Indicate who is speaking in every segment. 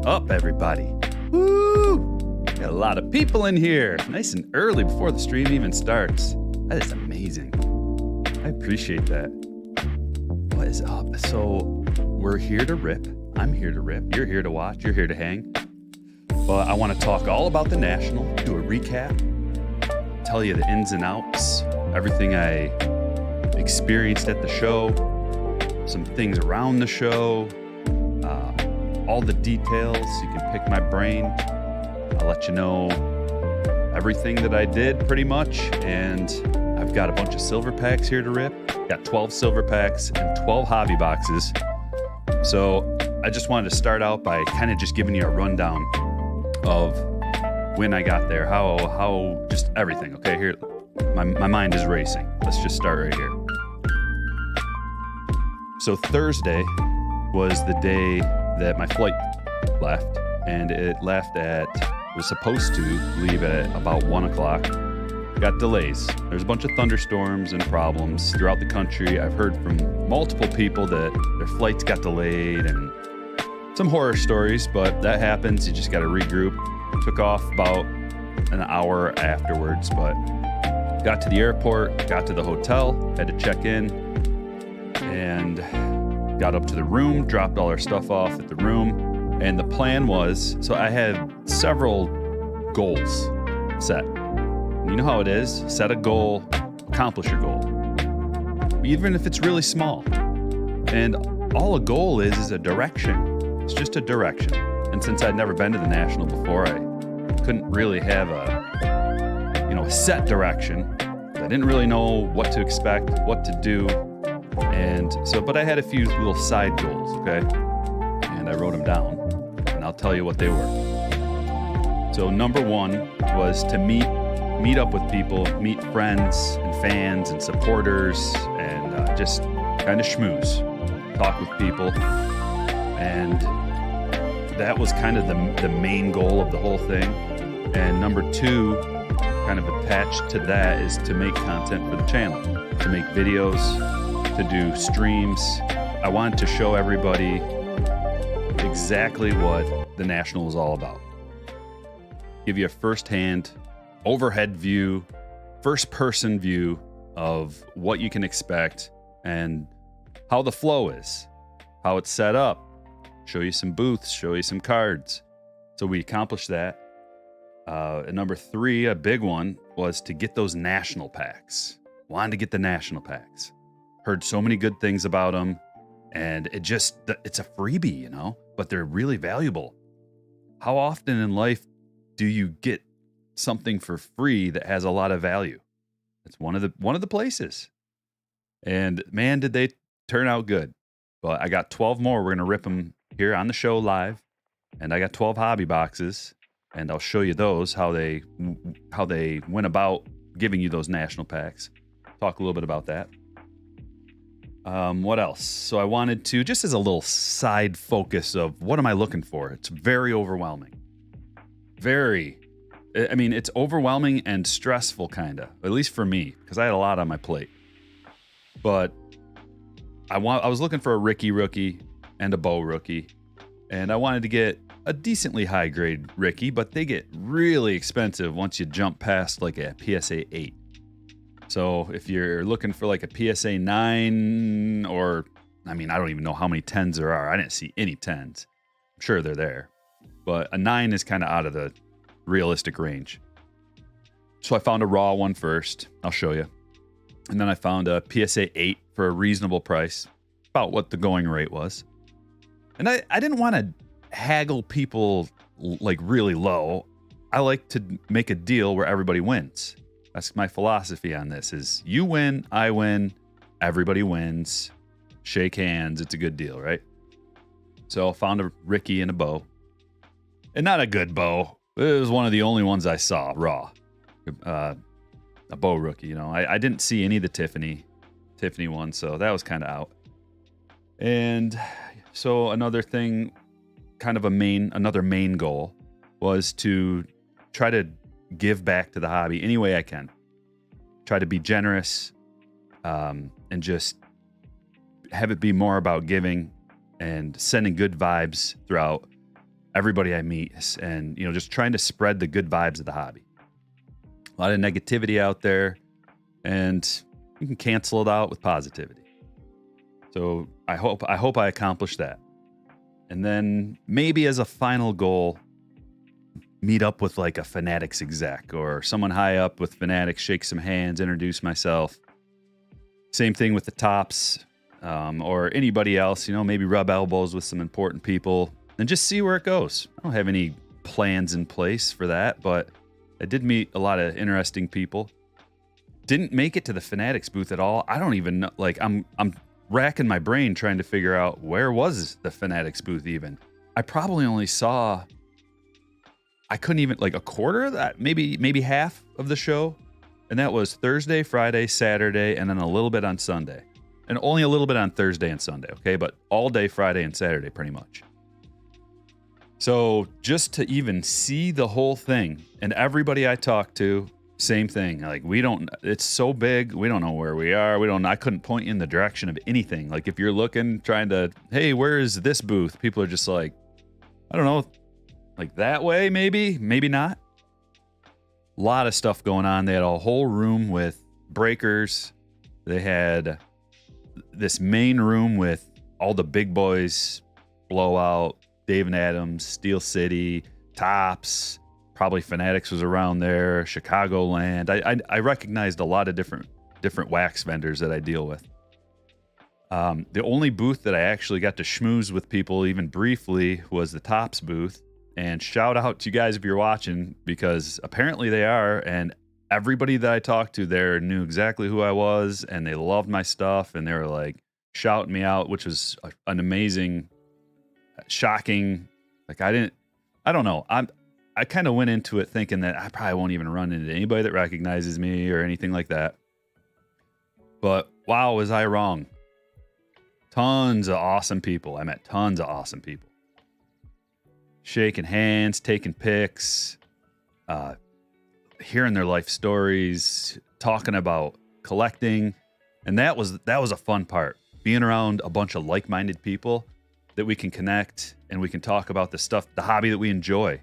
Speaker 1: up, everybody? Woo! Got a lot of people in here. Nice and early before the stream even starts. That is amazing. I appreciate that. What is up? So, we're here to rip. I'm here to rip. You're here to watch. You're here to hang. But I want to talk all about the National, do a recap, tell you the ins and outs, everything I experienced at the show, some things around the show, all the details. You can pick my brain. I'll let you know everything that I did pretty much. And I've got a bunch of silver packs here to rip. Got 12 silver packs and 12 hobby boxes. So I just wanted to start out by kind of just giving you a rundown of when I got there, how just everything. Okay, here, my mind is racing. Let's just start right here. So Thursday was the day that my flight left, and it was supposed to leave at about 1 o'clock. Got delays. There's a bunch of thunderstorms and problems throughout the country. I've heard from multiple people that their flights got delayed and some horror stories, but that happens. You just got to regroup. Took off about an hour afterwards, but got to the airport, got to the hotel, had to check in, and got up to the room, dropped all our stuff off at the room. And the plan was, so I had several goals set. You know how it is, set a goal, accomplish your goal, even if it's really small. And all a goal is a direction. It's just a direction. And since I'd never been to the National before, I couldn't really have a set direction. I didn't really know what to expect, what to do. And so, but I had a few little side goals, okay? And I wrote them down, and I'll tell you what they were. So number one was to meet up with people, meet friends and fans and supporters, and just kind of schmooze, talk with people. And that was kind of the main goal of the whole thing. And number two, kind of attached to that, is to make content for the channel, to make videos, to do streams. I wanted to show everybody exactly what the National was all about. Give you a firsthand, overhead view, first-person view of what you can expect and how the flow is, how it's set up, show you some booths, show you some cards. So we accomplished that. And number three, a big one, was to get those National packs. Wanted to get the National packs. Heard so many good things about them, and it's a freebie, but they're really valuable. How often in life do you get something for free that has a lot of value? It's one of the places. And man, did they turn out good. But I got 12 more. We're going to rip them here on the show live. And I got 12 hobby boxes, and I'll show you those, how they went about giving you those National packs. Talk a little bit about that. What else? So I wanted to, just as a little side focus of what am I looking for? It's very overwhelming. It's overwhelming and stressful, kind of, at least for me, because I had a lot on my plate. But I was looking for a Ricky rookie and a Bo rookie, and I wanted to get a decently high grade Ricky, but they get really expensive once you jump past like a PSA 8. So if you're looking for like a PSA 9, or, I don't even know how many 10s there are. I didn't see any 10s. I'm sure they're there. But a 9 is kind of out of the realistic range. So I found a raw one first. I'll show you. And then I found a PSA 8 for a reasonable price, about what the going rate was. And I didn't want to haggle people like really low. I like to make a deal where everybody wins. That's my philosophy on this, is you win, I win, everybody wins. Shake hands, it's a good deal, right? So I found a Ricky and a Bo. And not a good Bo. It was one of the only ones I saw, raw. A Bo rookie, I didn't see any of the Tiffany ones, so that was kind of out. And so another thing, kind of another main goal, was to try to give back to the hobby any way I can. Try to be generous, and just have it be more about giving and sending good vibes throughout everybody I meet, and just trying to spread the good vibes of the hobby. A lot of negativity out there, and you can cancel it out with positivity. So I hope I accomplish that. And then maybe as a final goal, meet up with like a Fanatics exec or someone high up with Fanatics, shake some hands, introduce myself. Same thing with the tops, or anybody else, maybe rub elbows with some important people and just see where it goes. I don't have any plans in place for that, but I did meet a lot of interesting people. Didn't make it to the Fanatics booth at all. I don't even know, like I'm racking my brain trying to figure out where was the Fanatics booth even. I probably only saw, I couldn't even, like a quarter of that, maybe half of the show. And that was Thursday, Friday, Saturday, and then a little bit on Sunday. And only a little bit on Thursday and Sunday, okay? But all day Friday and Saturday pretty much. So just to even see the whole thing, and everybody I talked to, same thing. Like, it's so big, we don't know where we are. I couldn't point you in the direction of anything. Like, if you're looking, trying to, hey, where is this booth? People are just like, I don't know, like that way, maybe not. A lot of stuff going on. They had a whole room with breakers. They had this main room with all the big boys, Blowout, Dave and Adams, Steel City, Tops. Probably Fanatics was around there, Chicagoland. I recognized a lot of different wax vendors that I deal with. The only booth that I actually got to schmooze with people even briefly was the Tops booth. And shout out to you guys if you're watching, because apparently they are. And everybody that I talked to there knew exactly who I was, and they loved my stuff, and they were like shouting me out, which was an amazing, shocking. Like I don't know. I kind of went into it thinking that I probably won't even run into anybody that recognizes me or anything like that. But wow, was I wrong. Tons of awesome people. I met tons of awesome people. Shaking hands, taking pics, hearing their life stories, talking about collecting. And that was a fun part. Being around a bunch of like-minded people that we can connect and we can talk about the stuff, the hobby that we enjoy.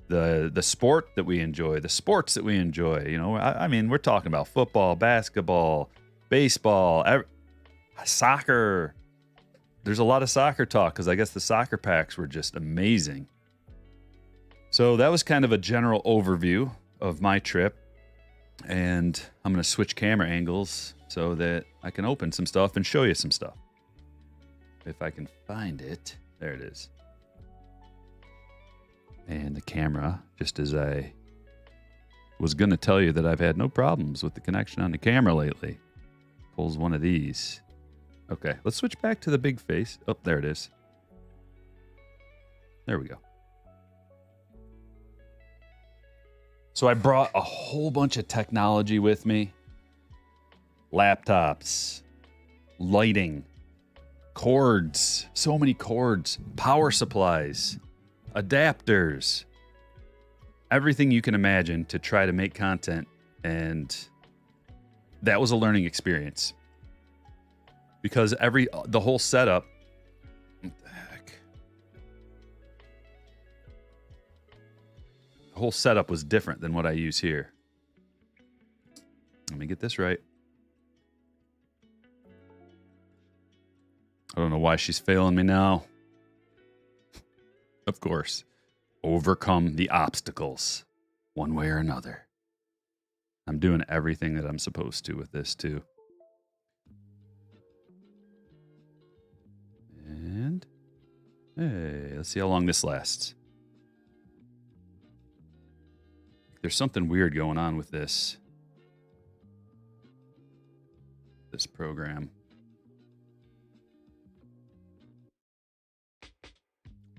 Speaker 1: The sport that we enjoy, the sports that we enjoy. I mean, we're talking about football, basketball, baseball, soccer. There's a lot of soccer talk because I guess the soccer packs were just amazing. So that was kind of a general overview of my trip. And I'm going to switch camera angles so that I can open some stuff and show you some stuff. If I can find it. There it is. And the camera, just as I was going to tell you that I've had no problems with the connection on the camera lately, pulls one of these. Okay, let's switch back to the big face. Oh, there it is. There we go. So I brought a whole bunch of technology with me. Laptops, lighting, cords, so many cords, power supplies, adapters, everything you can imagine to try to make content. And that was a learning experience because the whole setup, what the heck? The whole setup was different than what I use here. Let me get this right. I don't know why she's failing me now. Of course, overcome the obstacles one way or another. I'm doing everything that I'm supposed to with this too. And hey, let's see how long this lasts. There's something weird going on with this program.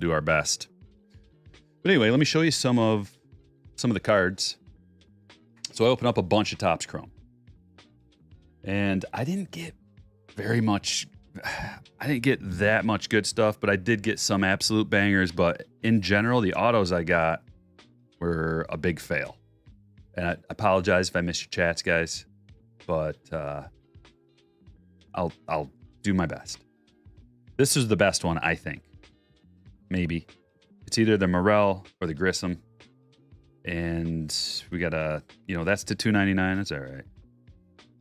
Speaker 1: Do our best. But anyway, let me show you some of the cards. So I open up a bunch of Topps Chrome. And I didn't get very much, I didn't get that much good stuff, but I did get some absolute bangers. But in general, the autos I got were a big fail. And I apologize if I missed your chats, guys, but I'll do my best. This is the best one, I think. Maybe. It's either the Morel or the Grissom. And we got a, that's to $2.99. That's all right.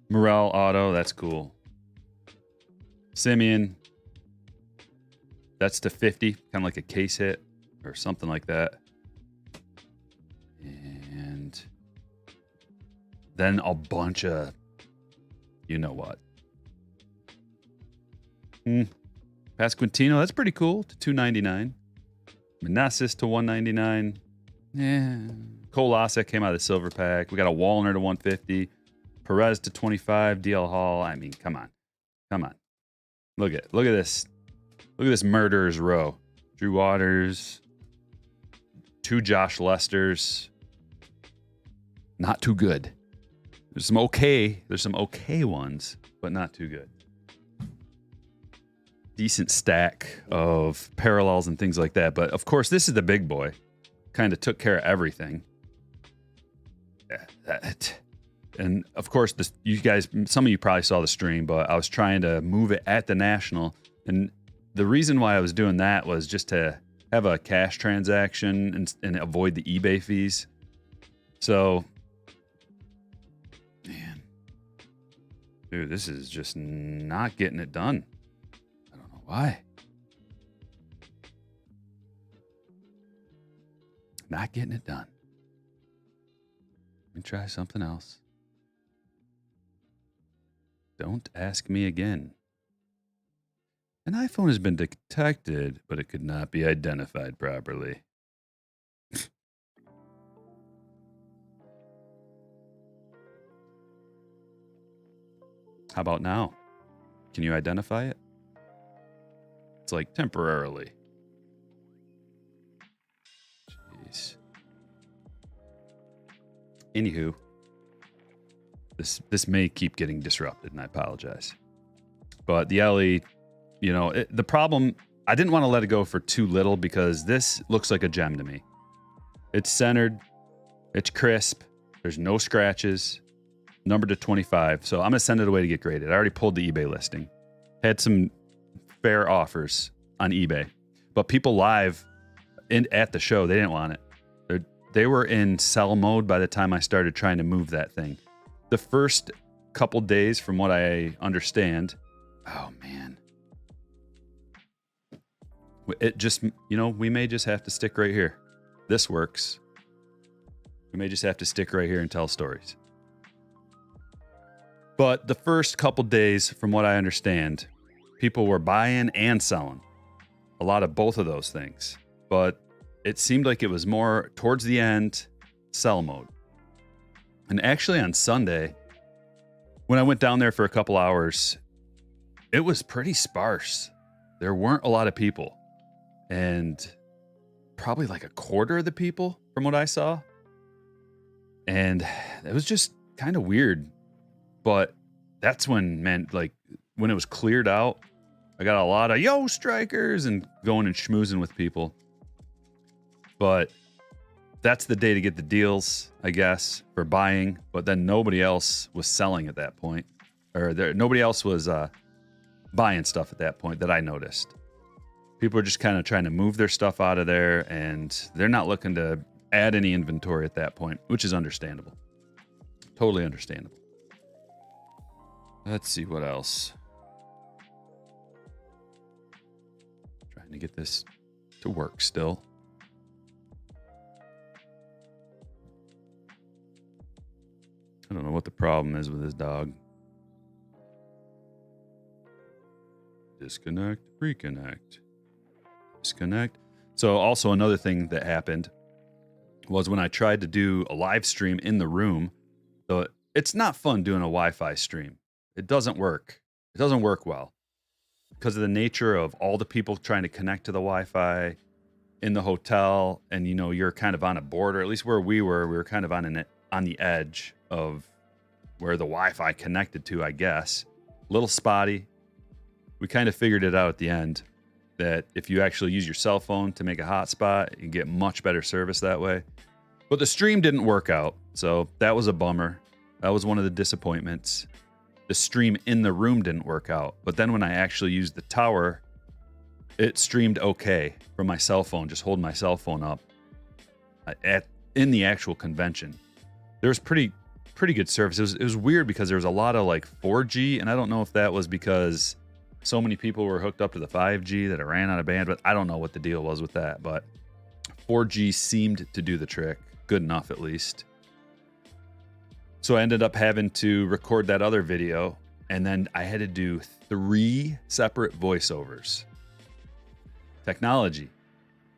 Speaker 1: Morel Auto, that's cool. Simeon, that's to 50, kind of like a case hit or something like that. And then a bunch of, you know what? Pasquantino, that's pretty cool, to $2.99. Manassas to $1.99. Yeah. Colasa came out of the silver pack. We got a Wallner to $1.50. Perez to $25. DL Hall. I mean, come on. Look at this. Look at this murderer's row. Drew Waters. 2 Josh Lesters. Not too good. There's some okay ones, but not too good. Decent stack of parallels and things like that. But of course, this is the big boy. Kind of took care of everything. And of course, you guys, some of you probably saw the stream, but I was trying to move it at the National. And the reason why I was doing that was just to have a cash transaction and avoid the eBay fees. So, man, dude, this is just not getting it done. I don't know why. Not getting it done. Let me try something else. Don't ask me again. An iPhone has been detected, but it could not be identified properly. How about now? Can you identify it? It's like temporarily. Jeez. Anywho, this may keep getting disrupted, and I apologize. But the LE, the problem, I didn't want to let it go for too little because this looks like a gem to me. It's centered, it's crisp, there's no scratches, numbered to 25. So I'm going to send it away to get graded. I already pulled the eBay listing. Had some fair offers on eBay, but people live at the show, they didn't want it. They were in sell mode by the time I started trying to move that thing. The first couple days, from what I understand, oh man, it just, we may just have to stick right here. This works. We may just have to stick right here and tell stories. But the first couple days, from what I understand, people were buying and selling. A lot of both of those things. But it seemed like it was more towards the end, sell mode. And actually on Sunday, when I went down there for a couple hours, it was pretty sparse. There weren't a lot of people. And probably like a quarter of the people from what I saw. And it was just kind of weird. But that's when, man, like when it was cleared out, I got a lot of yo strikers and going and schmoozing with people. But that's the day to get the deals, I guess, for buying. But then nobody else was selling at that point. Nobody else was buying stuff at that point that I noticed. People are just kind of trying to move their stuff out of there, and they're not looking to add any inventory at that point, which is understandable. Totally understandable. Let's see what else. Trying to get this to work still. I don't know what the problem is with this dog. Disconnect, reconnect, disconnect. So also another thing that happened was when I tried to do a live stream in the room. So it's not fun doing a Wi-Fi stream. It doesn't work. It doesn't work well because of the nature of all the people trying to connect to the Wi-Fi in the hotel. And, you're kind of on a border, at least where we were kind of on the edge of where the Wi-Fi connected to, I guess. A little spotty. We kind of figured it out at the end that if you actually use your cell phone to make a hotspot, you get much better service that way. But the stream didn't work out, so that was a bummer. That was one of the disappointments. The stream in the room didn't work out. But then when I actually used the tower it streamed okay from my cell phone, just holding my cell phone up in the actual convention. There was pretty good service. It was weird because there was a lot of like 4G, and I don't know if that was because so many people were hooked up to the 5G that it ran out of bandwidth. I don't know what the deal was with that, but 4G seemed to do the trick. Good enough, at least. So I ended up having to record that other video, and then I had to do 3 separate voiceovers. Technology.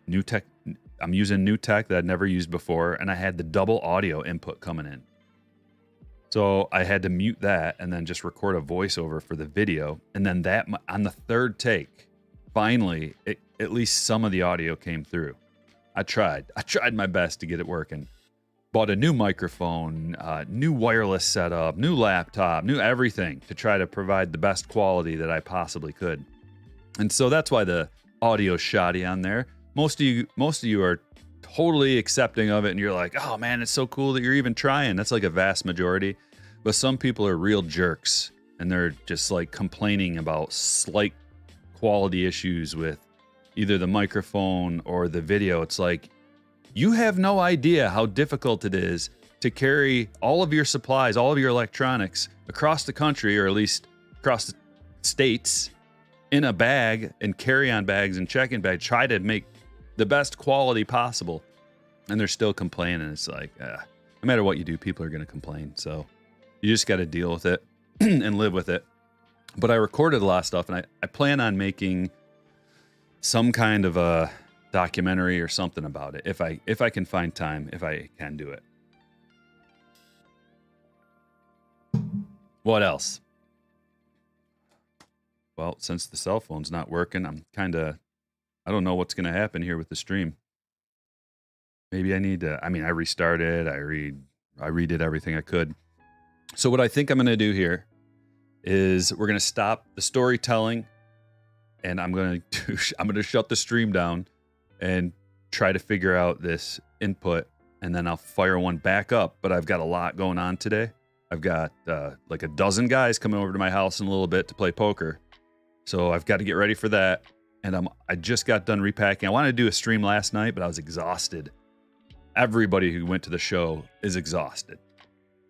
Speaker 1: New tech. I'm using new tech that I'd never used before, and I had the double audio input coming in. So I had to mute that and then just record a voiceover for the video. And then that on the 3rd take, finally, at least some of the audio came through. I tried my best to get it working. Bought a new microphone, new wireless setup, new laptop, new everything to try to provide the best quality that I possibly could. And so that's why the audio's shoddy on there. Most of you are totally accepting of it, and you're like, oh man, it's so cool that you're even trying. That's like a vast majority. But some people are real jerks, and they're just like complaining about slight quality issues with either the microphone or the video. It's like, you have no idea how difficult it is to carry all of your supplies, all of your electronics across the country, or at least across the states, in a bag and carry-on bags and check-in bags, try to make the best quality possible. And they're still complaining. It's like, no matter what you do, people are going to complain. So you just got to deal with it and live with it. But I recorded a lot of stuff, and I plan on making some kind of a documentary or something about it if I can find time, if I can do it. What else? Well, since the cell phone's not working, I don't know what's going to happen here with the stream. Maybe I need to, I restarted, I redid everything I could. So what I think I'm going to do here is we're going to stop the storytelling, and I'm going to shut the stream down and try to figure out this input, and then I'll fire one back up. But I've got a lot going on today. I've got like a dozen guys coming over to my house in a little bit to play poker. So I've got to get ready for that. And I just got done repacking. I wanted to do a stream last night, but I was exhausted. Everybody who went to the show is exhausted.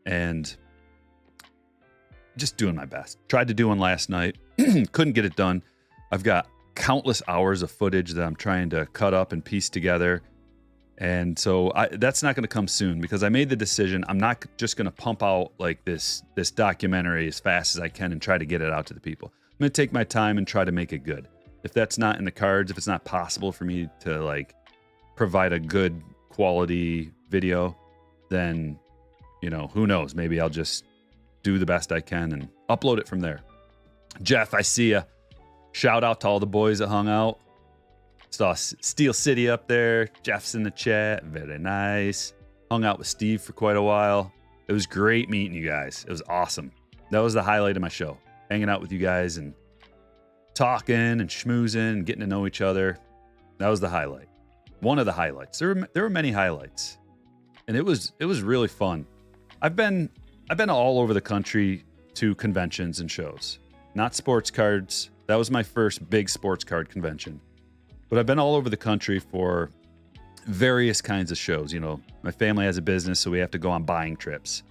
Speaker 1: And just doing my best. Tried to do one last night. Couldn't get it done. I've got countless hours of footage that I'm trying to cut up and piece together. And so that's not going to come soon, because I made the decision. I'm not just going to pump out like this documentary as fast as I can and try to get it out to the people. I'm going to take my time and try to make it good. If that's not in the cards, if it's not possible for me to like provide a good quality video, then, who knows? Maybe I'll just do the best I can and upload it from there. Jeff, I see ya. Shout out to all the boys that hung out. Saw Steel City up there. Jeff's in the chat. Very nice. Hung out with Steve for quite a while. It was great meeting you guys. It was awesome. That was the highlight of my show. Hanging out with you guys and talking and schmoozing and getting to know each other. That was the highlight. One of the highlights. There were many highlights. And it was really fun. I've been all over the country to conventions and shows. Not sports cards. That was my first big sports card convention. But I've been all over the country for various kinds of shows. My family has a business, so we have to go on buying trips.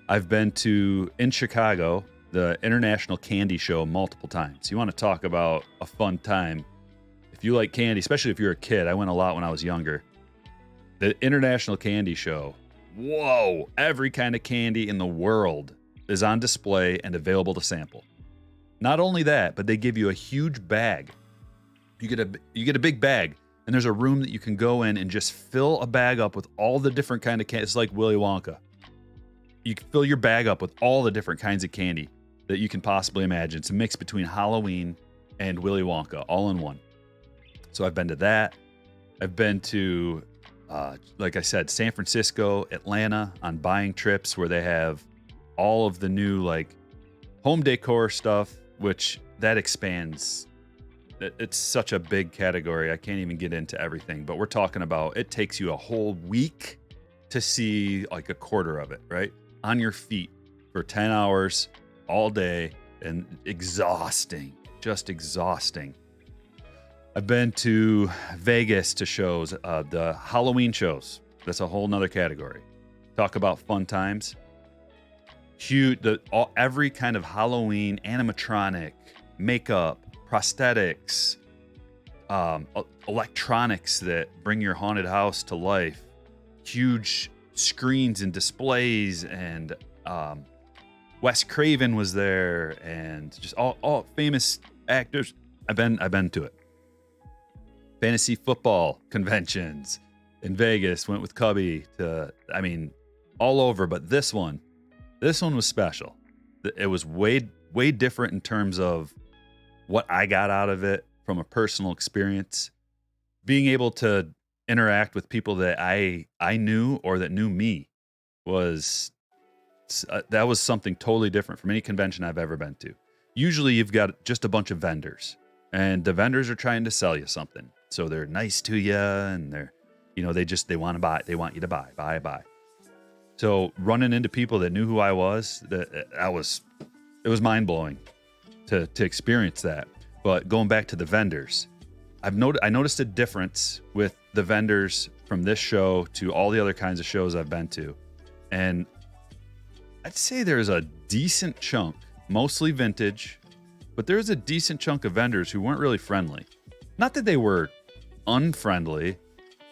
Speaker 1: I've been in Chicago, the International Candy Show, multiple times. You want to talk about a fun time. If you like candy, especially if you're a kid, I went a lot when I was younger. The International Candy Show, whoa, every kind of candy in the world is on display and available to sample. Not only that, but they give you a huge bag. You get a big bag, and there's a room that you can go in and just fill a bag up with all the different kind of candy. It's like Willy Wonka. You can fill your bag up with all the different kinds of candy that you can possibly imagine. It's a mix between Halloween and Willy Wonka, all in one. So I've been to that. I've been to, like I said, San Francisco, Atlanta on buying trips where they have all of the new like home decor stuff, which that expands. It's such a big category. I can't even get into everything, but we're talking about it takes you a whole week to see like a quarter of it, right? On your feet for 10 hours all day, and exhausting, just exhausting. I've been to Vegas to shows, the Halloween shows. That's a whole nother category. Talk about fun times. Huge, every kind of Halloween animatronic, makeup, prosthetics, electronics that bring your haunted house to life. Huge screens and displays, and Wes Craven was there, and just all famous actors. I've been to it. Fantasy football conventions in Vegas. Went with Cubby to, all over. But this one was special. It was way different in terms of what I got out of it from a personal experience. Being able to interact with people that I knew or that knew me was that was something totally different from any convention I've ever been to. Usually you've got just a bunch of vendors, and the vendors are trying to sell you something. So they're nice to you, and they're, they want to buy. They want you to buy. So running into people that knew who I was, it was mind blowing to experience that. But going back to the vendors, I noticed a difference with the vendors from this show to all the other kinds of shows I've been to, and I'd say there's a decent chunk, mostly vintage, but there's a decent chunk of vendors who weren't really friendly. Not that they were unfriendly,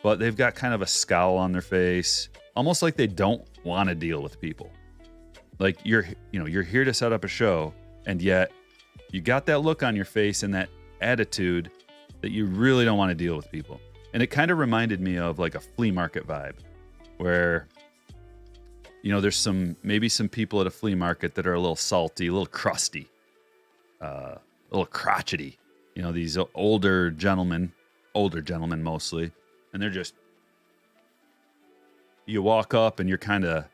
Speaker 1: but they've got kind of a scowl on their face, almost like they don't want to deal with people. Like you're here to set up a show, and yet you got that look on your face and that attitude that you really don't want to deal with people. And it kind of reminded me of like a flea market vibe, where there's maybe some people at a flea market that are a little salty, a little crusty, a little crotchety. These older gentlemen mostly, and they're just, you walk up and you're kind of,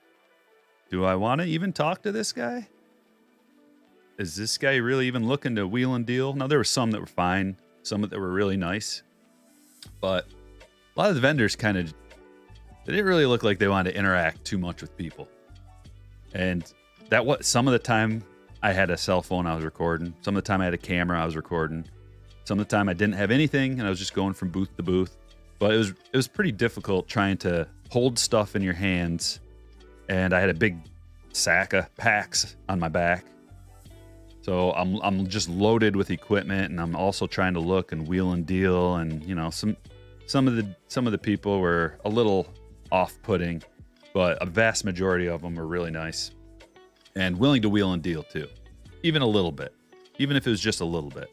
Speaker 1: do I want to even talk to this guy? Is this guy really even looking to wheel and deal? Now, there were some that were fine, some that were really nice, but a lot of the vendors they didn't really look like they wanted to interact too much with people. And some of the time I had a cell phone I was recording. Some of the time I had a camera I was recording. Some of the time I didn't have anything and I was just going from booth to booth. But it was pretty difficult trying to hold stuff in your hands. And I had a big sack of packs on my back. So I'm just loaded with equipment, and I'm also trying to look and wheel and deal, and some of the people were a little off-putting, but a vast majority of them were really nice and willing to wheel and deal too, even a little bit, even if it was just a little bit.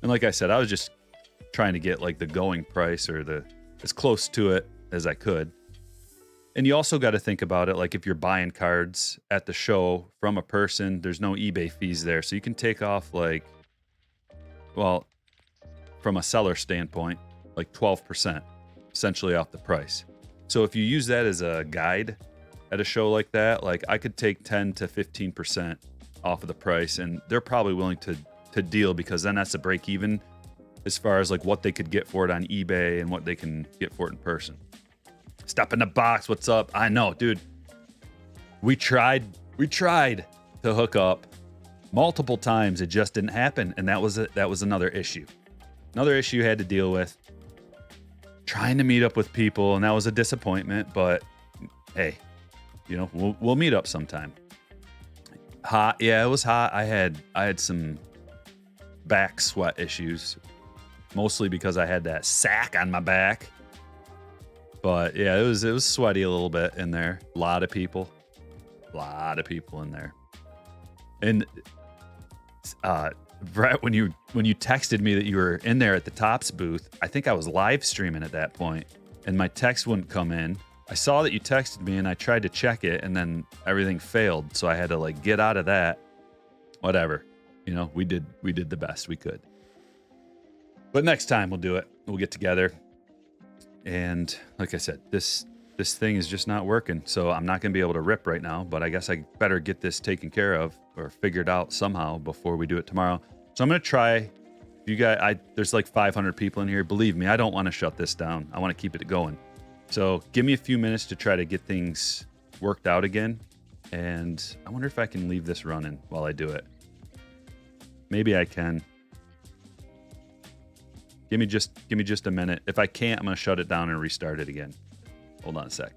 Speaker 1: And like I said, I was just trying to get like the going price or as close to it as I could. And you also got to think about it, like if you're buying cards at the show from a person, there's no eBay fees there. So you can take off from a seller standpoint, like 12% essentially off the price. So if you use that as a guide at a show like that, like I could take 10 to 15% off of the price, and they're probably willing to deal, because then that's a break even as far as like what they could get for it on eBay and what they can get for it in person. Step in the box. What's up? I know, dude. We tried to hook up multiple times. It just didn't happen. And that was another issue. Another issue you had to deal with. Trying to meet up with people, and that was a disappointment, but hey, we'll meet up sometime. Hot. Yeah, it was hot. I had some back sweat issues, mostly because I had that sack on my back. But yeah, it was sweaty a little bit in there. A lot of people in there. And Brett, when you texted me that you were in there at the Topps booth, I think I was live streaming at that point, and my text wouldn't come in. I saw that you texted me, and I tried to check it, and then everything failed. So I had to like get out of that. Whatever, we did the best we could. But next time we'll do it. We'll get together. And like I said, this thing is just not working, so I'm not going to be able to rip right now, but I guess I better get this taken care of or figured out somehow before we do it tomorrow. So I'm going to try. You guys, there's like 500 people in here. Believe me, I don't want to shut this down. I want to keep it going. So give me a few minutes to try to get things worked out again. And I wonder if I can leave this running while I do it. Maybe I can. Give me just a minute. If I can't, I'm going to shut it down and restart it again. Hold on a sec.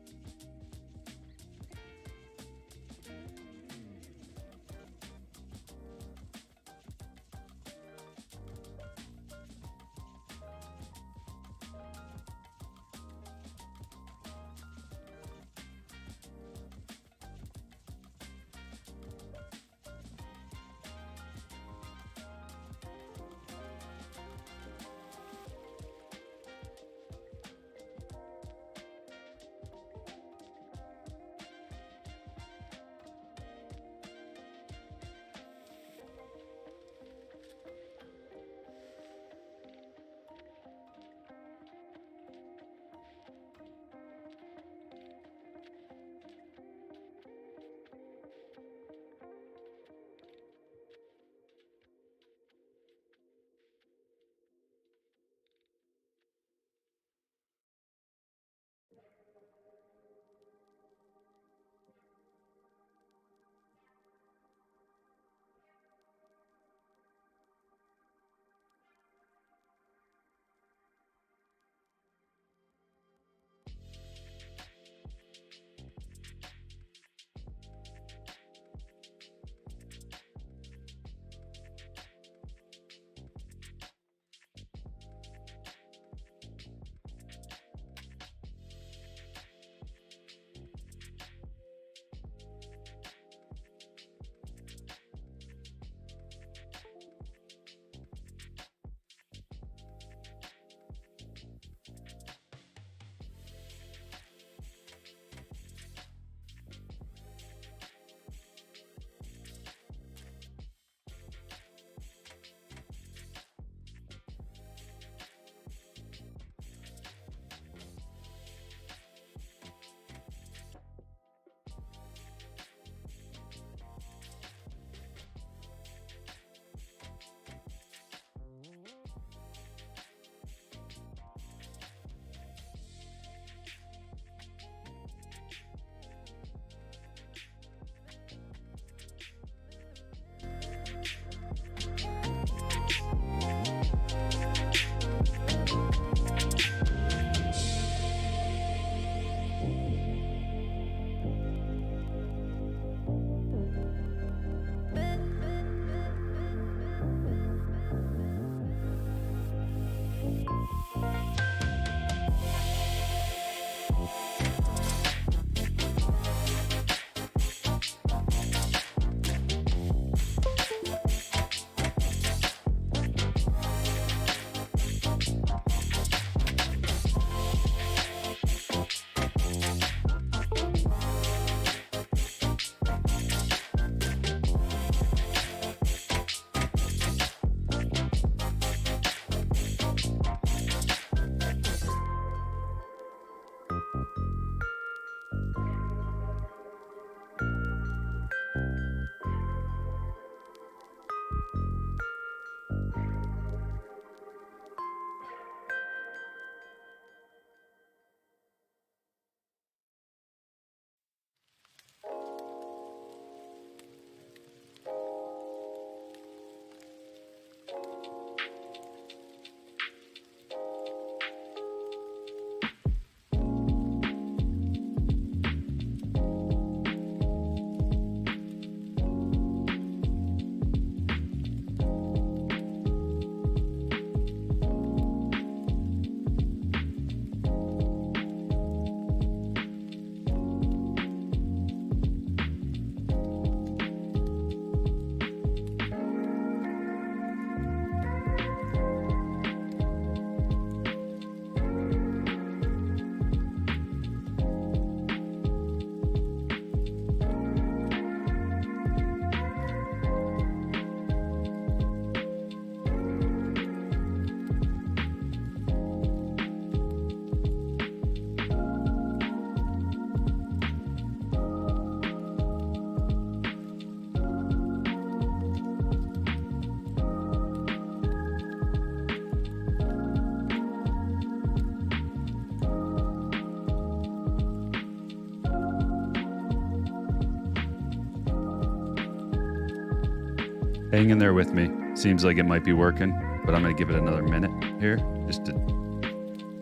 Speaker 1: Hang in there with me. Seems like it might be working. but I'm going to give it another minute here just to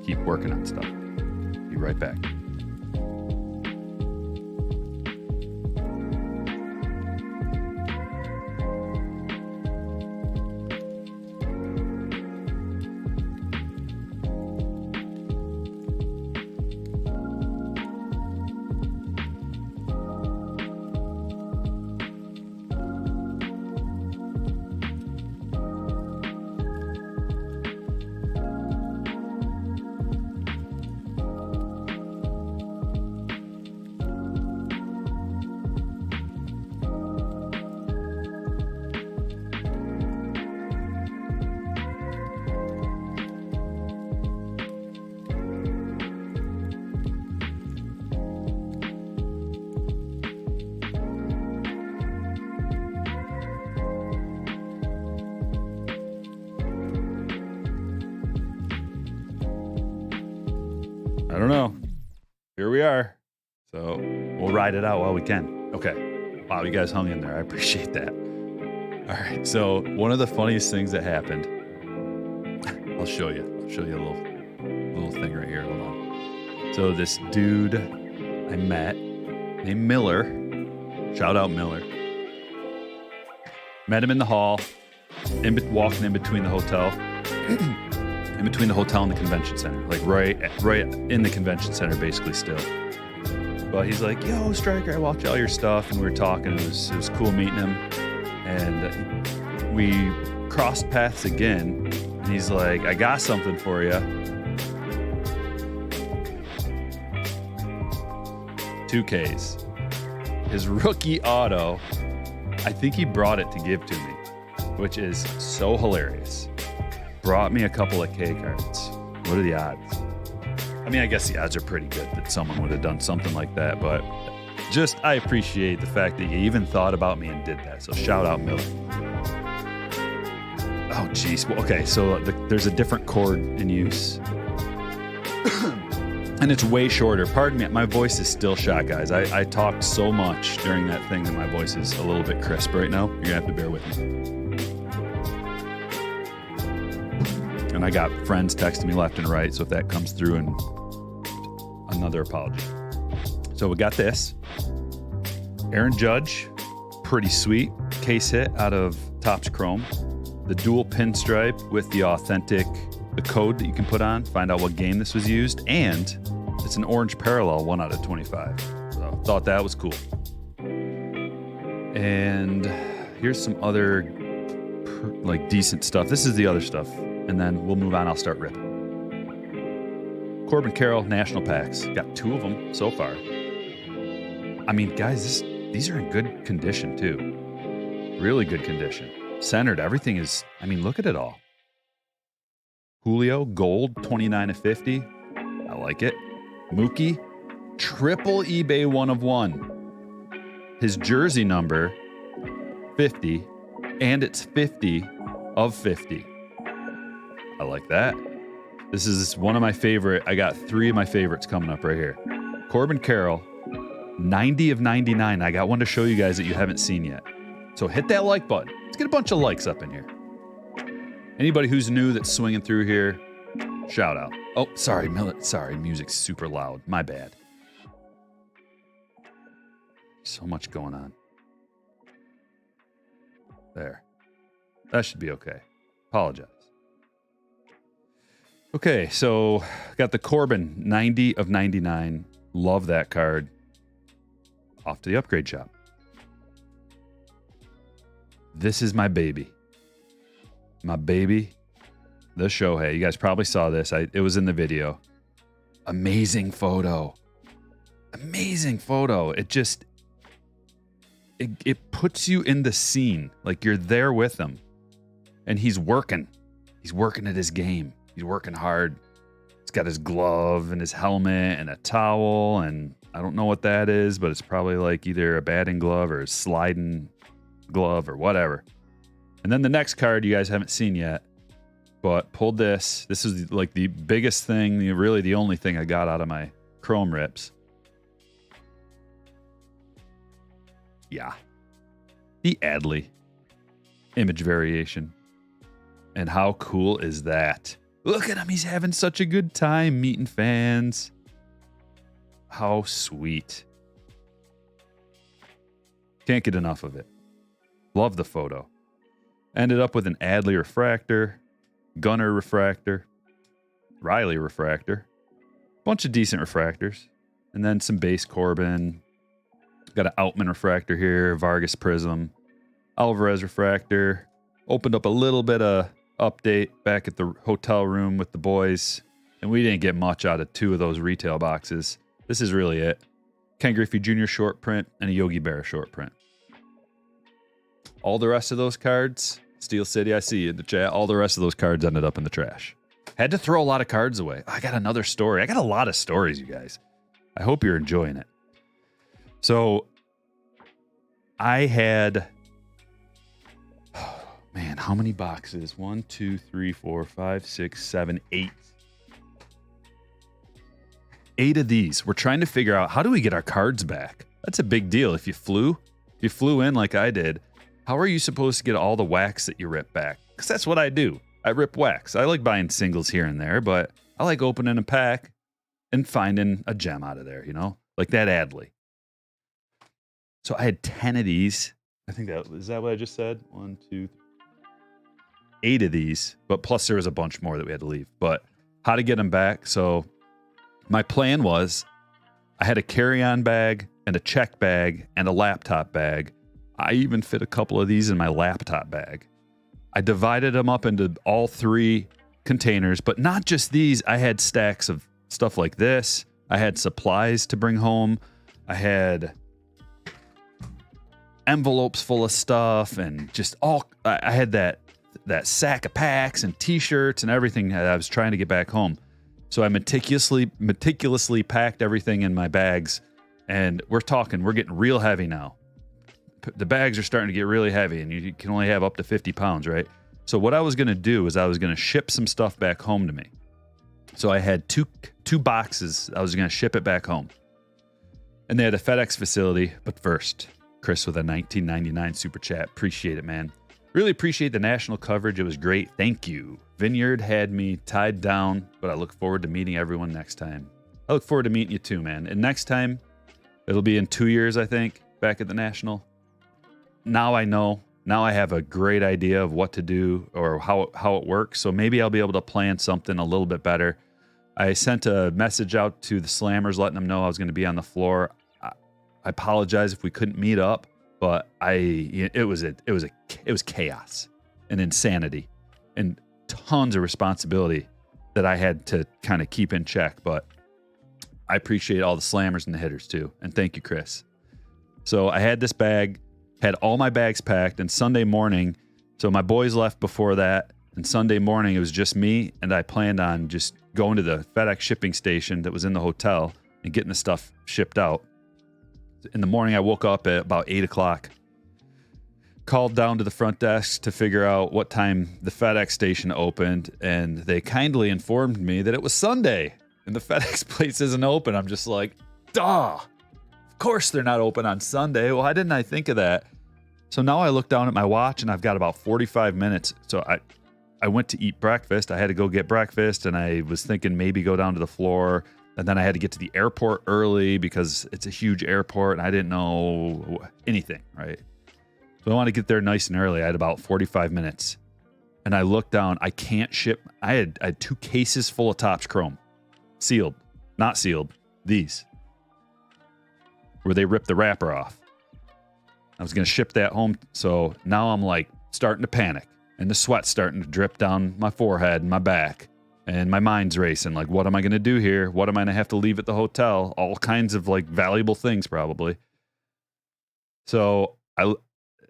Speaker 1: keep working on stuff. Be right back. I don't know. Here we are. So we'll ride it out while we can. Okay. Wow, you guys hung in there. I appreciate that. All right. So one of the funniest things that happened, I'll show you. I'll show you a little thing right here. Hold on. So this dude I met named Miller, shout out Miller, met him in the hall, walking in between the hotel. In between the hotel and the convention center, like right in the convention center, basically still. But he's like, "Yo, Striker, I watch all your stuff," and we were talking. It was cool meeting him, and we crossed paths again. And he's like, "I got something for you." 2Ks. His rookie auto. I think he brought it to give to me, which is so hilarious. Brought me a couple of K cards. What are the odds? I mean, I guess the odds are pretty good that someone would have done something like that, but I appreciate the fact that you even thought about me and did that. So shout out, Miller. Oh, geez. Well, okay, so there's a different cord in use. And it's way shorter. Pardon me, my voice is still shot, guys. I talked so much during that thing that my voice is a little bit crisp right now. You're going to have to bear with me. And I got friends texting me left and right, so if that comes through, and another apology. So we got this. Aaron Judge, pretty sweet. Case hit out of Topps Chrome. The dual pinstripe with the code that you can put on, find out what game this was used, and it's an orange parallel 1 out of 25. So thought that was cool. And here's some other decent stuff. This is the other stuff. And then we'll move on. I'll start ripping. Corbin Carroll National Packs. Got 2 of them so far. I mean, guys, these are in good condition too. Really good condition. Centered. Everything is, I mean, look at it all. Julio, gold, 29 of 50. I like it. Mookie, triple eBay 1 of 1. His jersey number, 50, and it's 50 of 50. I like that. This is one of my favorite. I got 3 of my favorites coming up right here. Corbin Carroll, 90 of 99. I got one to show you guys that you haven't seen yet. So hit that like button. Let's get a bunch of likes up in here. Anybody who's new that's swinging through here, shout out. Oh, sorry, sorry, music's super loud. My bad. So much going on. There. That should be okay. Apologize. Okay, so got the Corbin, 90 of 99. Love that card. Off to the upgrade shop. This is my baby. My baby, the Shohei. You guys probably saw this. It was in the video. Amazing photo. Amazing photo. It just, it puts you in the scene. Like you're there with him. And he's working. He's working at his game. He's working hard. He's got his glove and his helmet and a towel. And I don't know what that is, but it's probably like either a batting glove or a sliding glove or whatever. And then the next card you guys haven't seen yet, but pulled this. This is like the biggest thing, really the only thing I got out of my Chrome rips. Yeah. The Adley image variation. And how cool is that? Look at him. He's having such a good time meeting fans. How sweet. Can't get enough of it. Love the photo. Ended up with an Adley refractor, Gunner refractor, Riley refractor, bunch of decent refractors, and then some base Corbin. Got an Outman refractor here, Vargas Prism, Alvarez refractor. Opened up a little bit of update back at the hotel room with the boys, and we didn't get much out of 2 of those retail boxes. This is really it. Ken Griffey Jr. short print and a Yogi Berra short print. All the rest of those cards, Steel City, I see you in the chat. All the rest of those cards ended up in the trash. Had to throw a lot of cards away. I got another story. I got a lot of stories, you guys. I hope you're enjoying it. So I had, man, how many boxes? 1, 2, 3, 4, 5, 6, 7, 8. 8 of these. We're trying to figure out, how do we get our cards back? That's a big deal. If you flew in like I did, how are you supposed to get all the wax that you rip back? Because that's what I do. I rip wax. I like buying singles here and there, but I like opening a pack and finding a gem out of there, you know? Like that Adley. So I had 10 of these. I think is that what I just said? 1, 2, 3. 8 of these, but plus there was a bunch more that we had to leave. But how to get them back? So my plan was I had a carry-on bag and a check bag and a laptop bag. I even fit a couple of these in my laptop bag. I divided them up into all 3 containers, but not just these. I had stacks of stuff like this. I had supplies to bring home. I had envelopes full of stuff and just all, I had that sack of packs and t-shirts and everything that I was trying to get back home. So I meticulously packed everything in my bags, and we're getting real heavy now. The bags are starting to get really heavy, and you can only have up to 50 pounds, right? So what I was going to do is I was going to ship some stuff back home to me. So I had two boxes. I was going to ship it back home. And they had a FedEx facility. But first, Chris with a $19.99 super chat. Appreciate it, man. Really appreciate the national coverage. It was great. Thank you. Vineyard had me tied down, but I look forward to meeting everyone next time. I look forward to meeting you too, man. And next time, it'll be in 2 years, I think, back at the National. Now I know. Now I have a great idea of what to do or how it works. So maybe I'll be able to plan something a little bit better. I sent a message out to the Slammers letting them know I was going to be on the floor. I apologize if we couldn't meet up, but it was chaos and insanity and tons of responsibility that I had to kind of keep in check. But I appreciate all the Slammers and the hitters too. And thank you, Chris. So I had this bag. Had all my bags packed, and Sunday morning, so my boys left before that, and Sunday morning it was just me, and I planned on just going to the FedEx shipping station that was in the hotel and getting the stuff shipped out. In the morning, I woke up at about 8 o'clock, called down to the front desk to figure out what time the FedEx station opened, and they kindly informed me that it was Sunday, and the FedEx place isn't open. I'm just like, duh! Of course they're not open on Sunday. Why didn't I think of that? So now I look down at my watch and I've got about 45 minutes. So I went to eat breakfast. I had to go get breakfast, and I was thinking maybe go down to the floor. And then I had to get to the airport early because it's a huge airport and I didn't know anything, right? So I want to get there nice and early. I had about 45 minutes. And I looked down. I can't ship. I had 2 cases full of Topps Chrome. Sealed. Not sealed. These. Where they ripped the wrapper off. I was going to ship that home. So now I'm like starting to panic. And the sweat's starting to drip down my forehead and my back. And my mind's racing. Like, what am I going to do here? What am I going to have to leave at the hotel? All kinds of like valuable things probably. So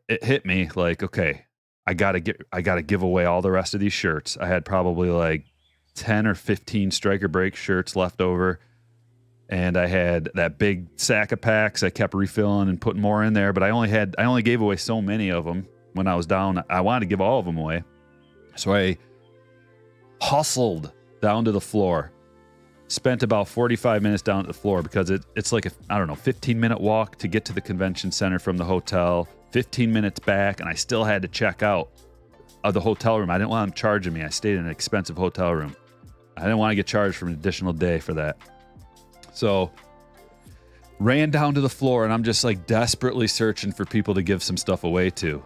Speaker 1: it hit me like, okay, I got to give away all the rest of these shirts. I had probably like 10 or 15 Striker Break shirts left over. And I had that big sack of packs. I kept refilling and putting more in there, but I only gave away so many of them when I was down. I wanted to give all of them away. So I hustled down to the floor, spent about 45 minutes down at the floor because it's like a 15-minute walk to get to the convention center from the hotel, 15 minutes back, and I still had to check out. of the hotel room. I didn't want them charging me. I stayed in an expensive hotel room. I didn't want to get charged for an additional day for that. So ran down to the floor, and I'm just like desperately searching for people to give some stuff away to.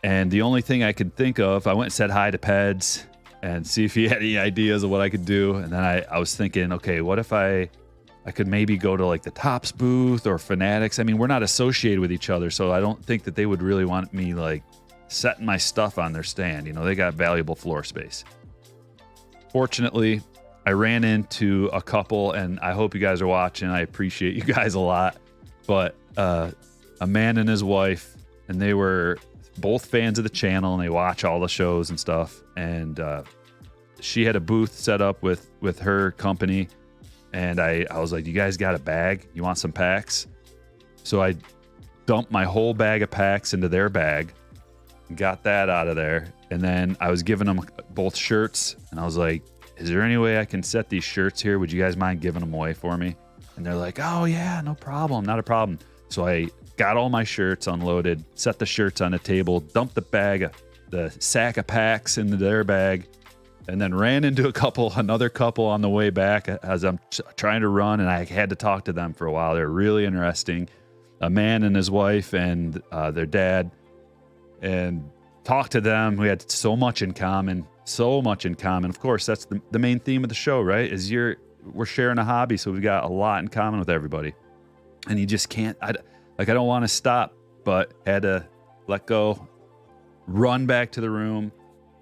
Speaker 1: And the only thing I could think of, I went and said hi to Peds and see if he had any ideas of what I could do. And then I was thinking, okay, what if I could maybe go to like the Topps booth or Fanatics? I mean, we're not associated with each other, so I don't think that they would really want me like setting my stuff on their stand. You know, they got valuable floor space. Fortunately, I ran into a couple, and I hope you guys are watching. I appreciate you guys a lot. But a man and his wife, and they were both fans of the channel, and they watch all the shows and stuff. And she had a booth set up with her company, and I was like, you guys got a bag? You want some packs? So I dumped my whole bag of packs into their bag, got that out of there, and then I was giving them both shirts, and I was like, is there any way I can set these shirts here? Would you guys mind giving them away for me? And they're like, oh yeah, no problem, not a problem. So I got all my shirts unloaded, set the shirts on the table, dumped the sack of packs into their bag, and then ran into another couple on the way back as I'm trying to run, and I had to talk to them for a while. They're really interesting. A man and his wife and their dad, and talked to them. We had so much in common. Of course, that's the main theme of the show, right? We're sharing a hobby, so we've got a lot in common with everybody. And you just can't, I don't want to stop, but had to let go, run back to the room,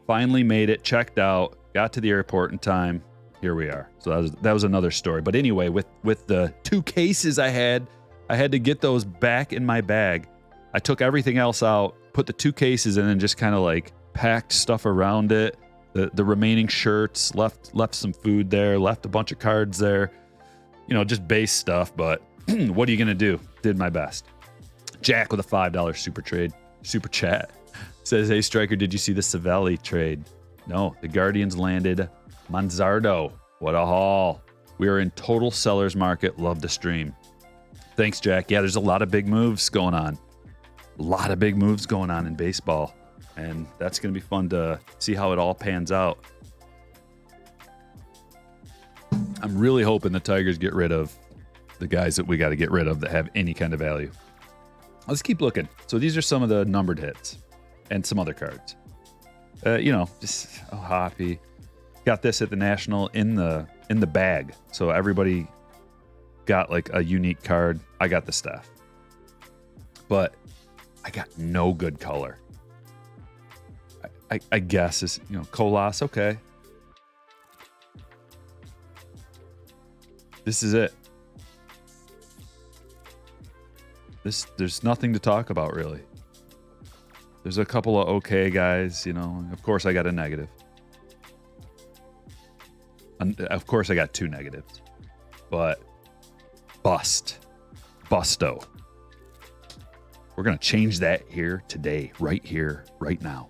Speaker 1: finally made it, checked out, got to the airport in time. Here we are. So that was another story. But anyway, with the 2 cases I had to get those back in my bag. I took everything else out, put the 2 cases in, and just kind of like packed stuff around it. The remaining shirts, left some food there, left a bunch of cards there, you know, just base stuff. But what are you gonna do? Did my best. Jack with a $5 super chat says, hey Striker, did you see the Savelli trade? No, the Guardians landed Manzardo. What a haul. We are in total seller's market. Love the stream. Thanks, Jack. Yeah, there's a lot of big moves going on. In baseball. And that's going to be fun to see how it all pans out. I'm really hoping the Tigers get rid of the guys that we got to get rid of that have any kind of value. Let's keep looking. So these are some of the numbered hits and some other cards. Just happy. Got this at the National in the bag. So everybody got like a unique card. I got the staff. But I got no good color. I guess is, Colas, okay. This is it. There's nothing to talk about, really. There's a couple of okay guys, Of course, I got a negative. And of course, I got 2 negatives. But Busto. We're going to change that here today, right now.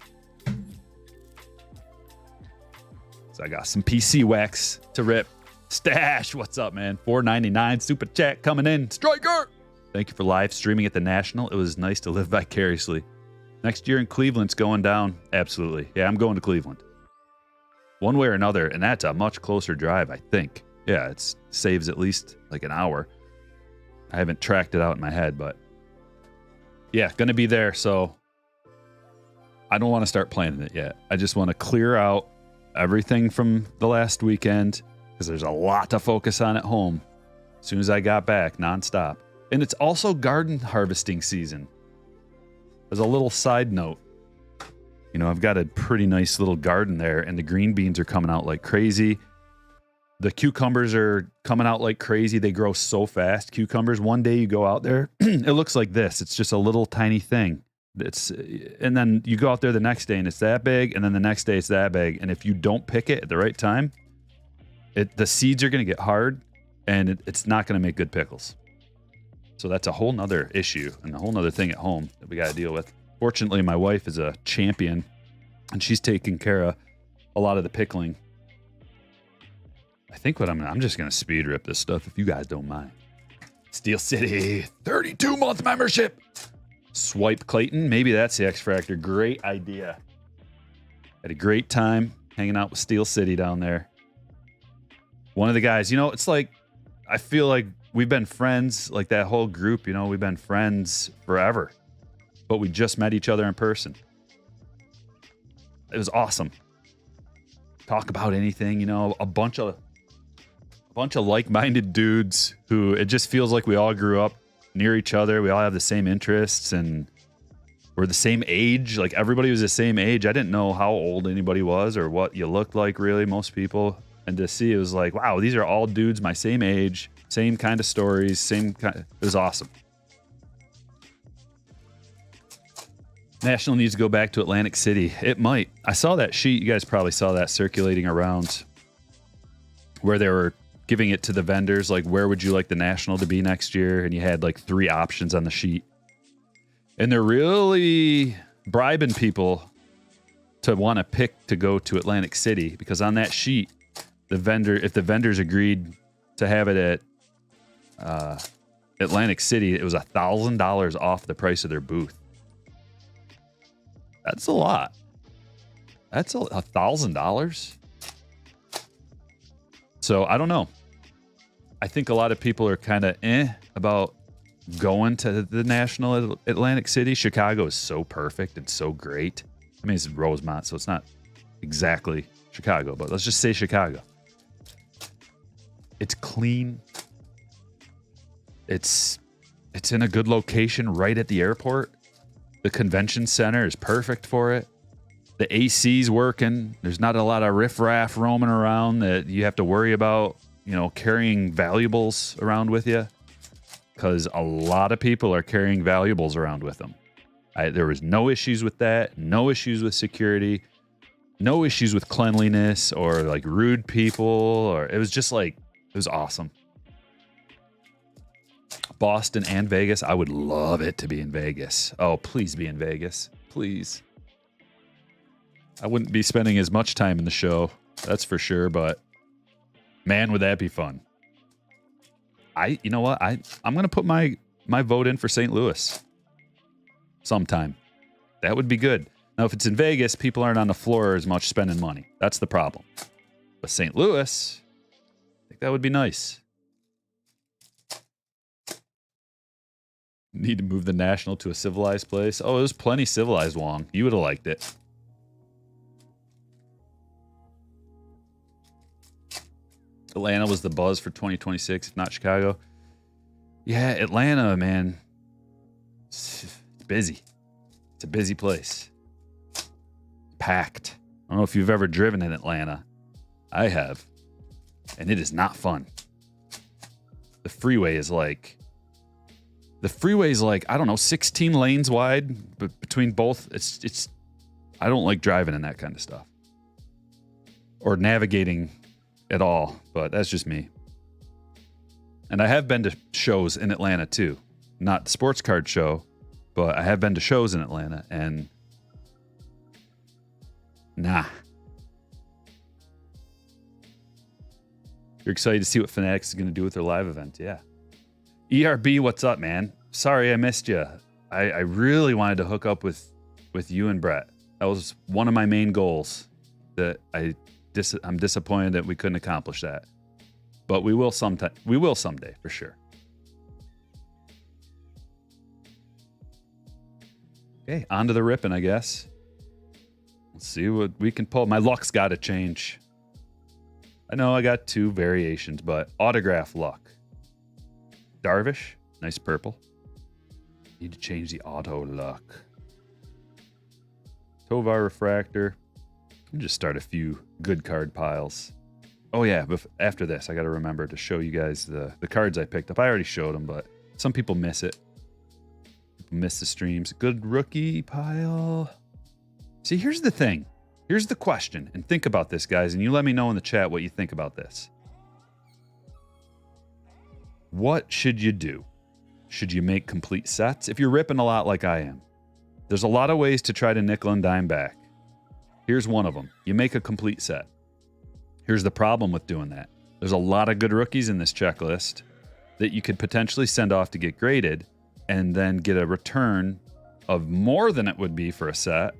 Speaker 1: So I got some PC wax to rip. Stash, what's up, man? $4.99 super chat coming in. Striker! Thank you for live streaming at the National. It was nice to live vicariously. Next year in Cleveland's going down. Absolutely. Yeah, I'm going to Cleveland. One way or another, and that's a much closer drive, I think. Yeah, it saves at least like an hour. I haven't tracked it out in my head, but yeah, going to be there. So I don't want to start planning it yet. I just want to clear out everything from the last weekend because there's a lot to focus on at home as soon as I got back nonstop. And it's also garden harvesting season. As a little side note, I've got a pretty nice little garden there, and the green beans are coming out like crazy. The cucumbers are coming out like crazy. They grow so fast. Cucumbers, one day you go out there, it looks like this. It's just a little tiny thing. And then you go out there the next day and it's that big, and then the next day it's that big. And if you don't pick it at the right time, the seeds are going to get hard, and it's not going to make good pickles. So that's a whole nother issue and a whole nother thing at home that we got to deal with. Fortunately, my wife is a champion, and she's taking care of a lot of the pickling. I think I'm just going to speed rip this stuff if you guys don't mind. Steel City, 32-month membership. Swipe Clayton. Maybe that's the X Factor. Great idea. Had a great time hanging out with Steel City down there. One of the guys, you know, it's like, I feel like we've been friends, like that whole group, you know, we've been friends forever, but we just met each other in person. It was awesome. Talk about anything, you know, a bunch of like-minded dudes who it just feels like we all grew up near each other. We all have the same interests and we're the same age. Like everybody was the same age. I didn't know how old anybody was or what you looked like, really, most people. And to see, it was like, wow, these are all dudes my same age, same kind of stories, same kind. It was awesome. National needs to go back to Atlantic City. It might. I saw that sheet. You guys probably saw that circulating around where they were giving it to the vendors. Like, where would you like the National to be next year? And you had like 3 options on the sheet. And they're really bribing people to want to pick to go to Atlantic City, because on that sheet, if the vendors agreed to have it at Atlantic City, it was $1,000 off the price of their booth. That's a lot. That's $1,000. So I don't know. I think a lot of people are kind of about going to the National Atlantic City. Chicago is so perfect and so great. I mean, it's Rosemont, so it's not exactly Chicago, but let's just say Chicago. It's clean. It's in a good location right at the airport. The convention center is perfect for it. The AC's working. There's not a lot of riffraff roaming around that you have to worry about, you know, carrying valuables around with you. Because a lot of people are carrying valuables around with them. There was no issues with that. No issues with security. No issues with cleanliness or like rude people. Or it was just like, it was awesome. Boston and Vegas. I would love it to be in Vegas. Oh, please be in Vegas. Please. I wouldn't be spending as much time in the show. That's for sure. But man, would that be fun. You know what? I'm going to put my vote in for St. Louis sometime. That would be good. Now, if it's in Vegas, people aren't on the floor as much spending money. That's the problem. But St. Louis, I think that would be nice. Need to move the National to a civilized place. Oh, it was plenty civilized, Wong. You would have liked it. Atlanta was the buzz for 2026, if not Chicago. Yeah, Atlanta, man. It's busy. It's a busy place. Packed. I don't know if you've ever driven in Atlanta. I have. And it is not fun. The freeway is like, I don't know, 16 lanes wide, but between both, it's I don't like driving in that kind of stuff. Or navigating at all, but that's just me. And I have been to shows in Atlanta too. Not the sports card show, but I have been to shows in Atlanta, and nah. You're excited to see what Fanatics is going to do with their live event, yeah. ERB, what's up, man? Sorry I missed you. I really wanted to hook up with you and Brett. That was one of my main goals. That I'm disappointed that we couldn't accomplish that. But we will sometime. We will someday, for sure. Okay, on to the ripping, I guess. Let's see what we can pull. My luck's got to change. I know I got 2 variations, but autograph luck. Darvish, nice purple. Need to change the auto luck. Tovar refractor. I'll just start a few good card piles. Oh yeah, but after this, I got to remember to show you guys the cards I picked up. I already showed them, but some people miss it. People miss the streams. Good rookie pile. See, here's the thing. Here's the question. And think about this, guys, and you let me know in the chat what you think about this. What should you do? Should you make complete sets? If you're ripping a lot like I am, there's a lot of ways to try to nickel and dime back. Here's one of them. You make a complete set. Here's the problem with doing that. There's a lot of good rookies in this checklist that you could potentially send off to get graded and then get a return of more than it would be for a set.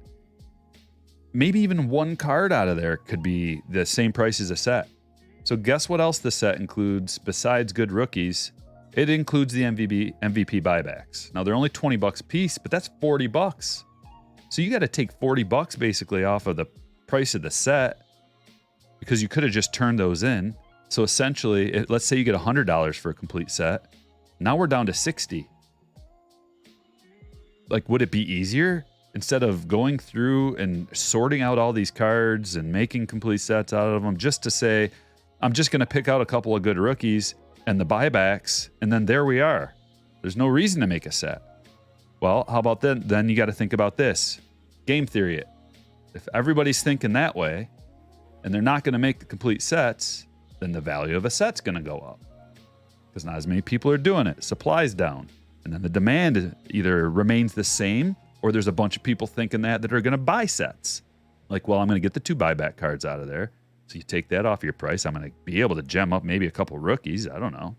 Speaker 1: maybe even one card out of there could be the same price as a set. So guess what else the set includes besides good rookies? It includes the MVP buybacks. Now they're only 20 bucks a piece, but that's 40 bucks. So you got to take 40 bucks basically off of the price of the set because you could have just turned those in. So essentially, let's say you get $100 for a complete set. Now we're down to 60. Like, would it be easier instead of going through and sorting out all these cards and making complete sets out of them just to say, I'm just going to pick out a couple of good rookies and the buybacks, and then there we are. There's no reason to make a set. Well, how about then? Then you got to think about this. Game theory it. If everybody's thinking that way and they're not going to make the complete sets, then the value of a set's going to go up because not as many people are doing it. Supply's down. And then the demand either remains the same or there's a bunch of people thinking that are going to buy sets. Like, well, I'm going to get the 2 buyback cards out of there. So you take that off your price. I'm going to be able to gem up maybe a couple rookies. I don't know.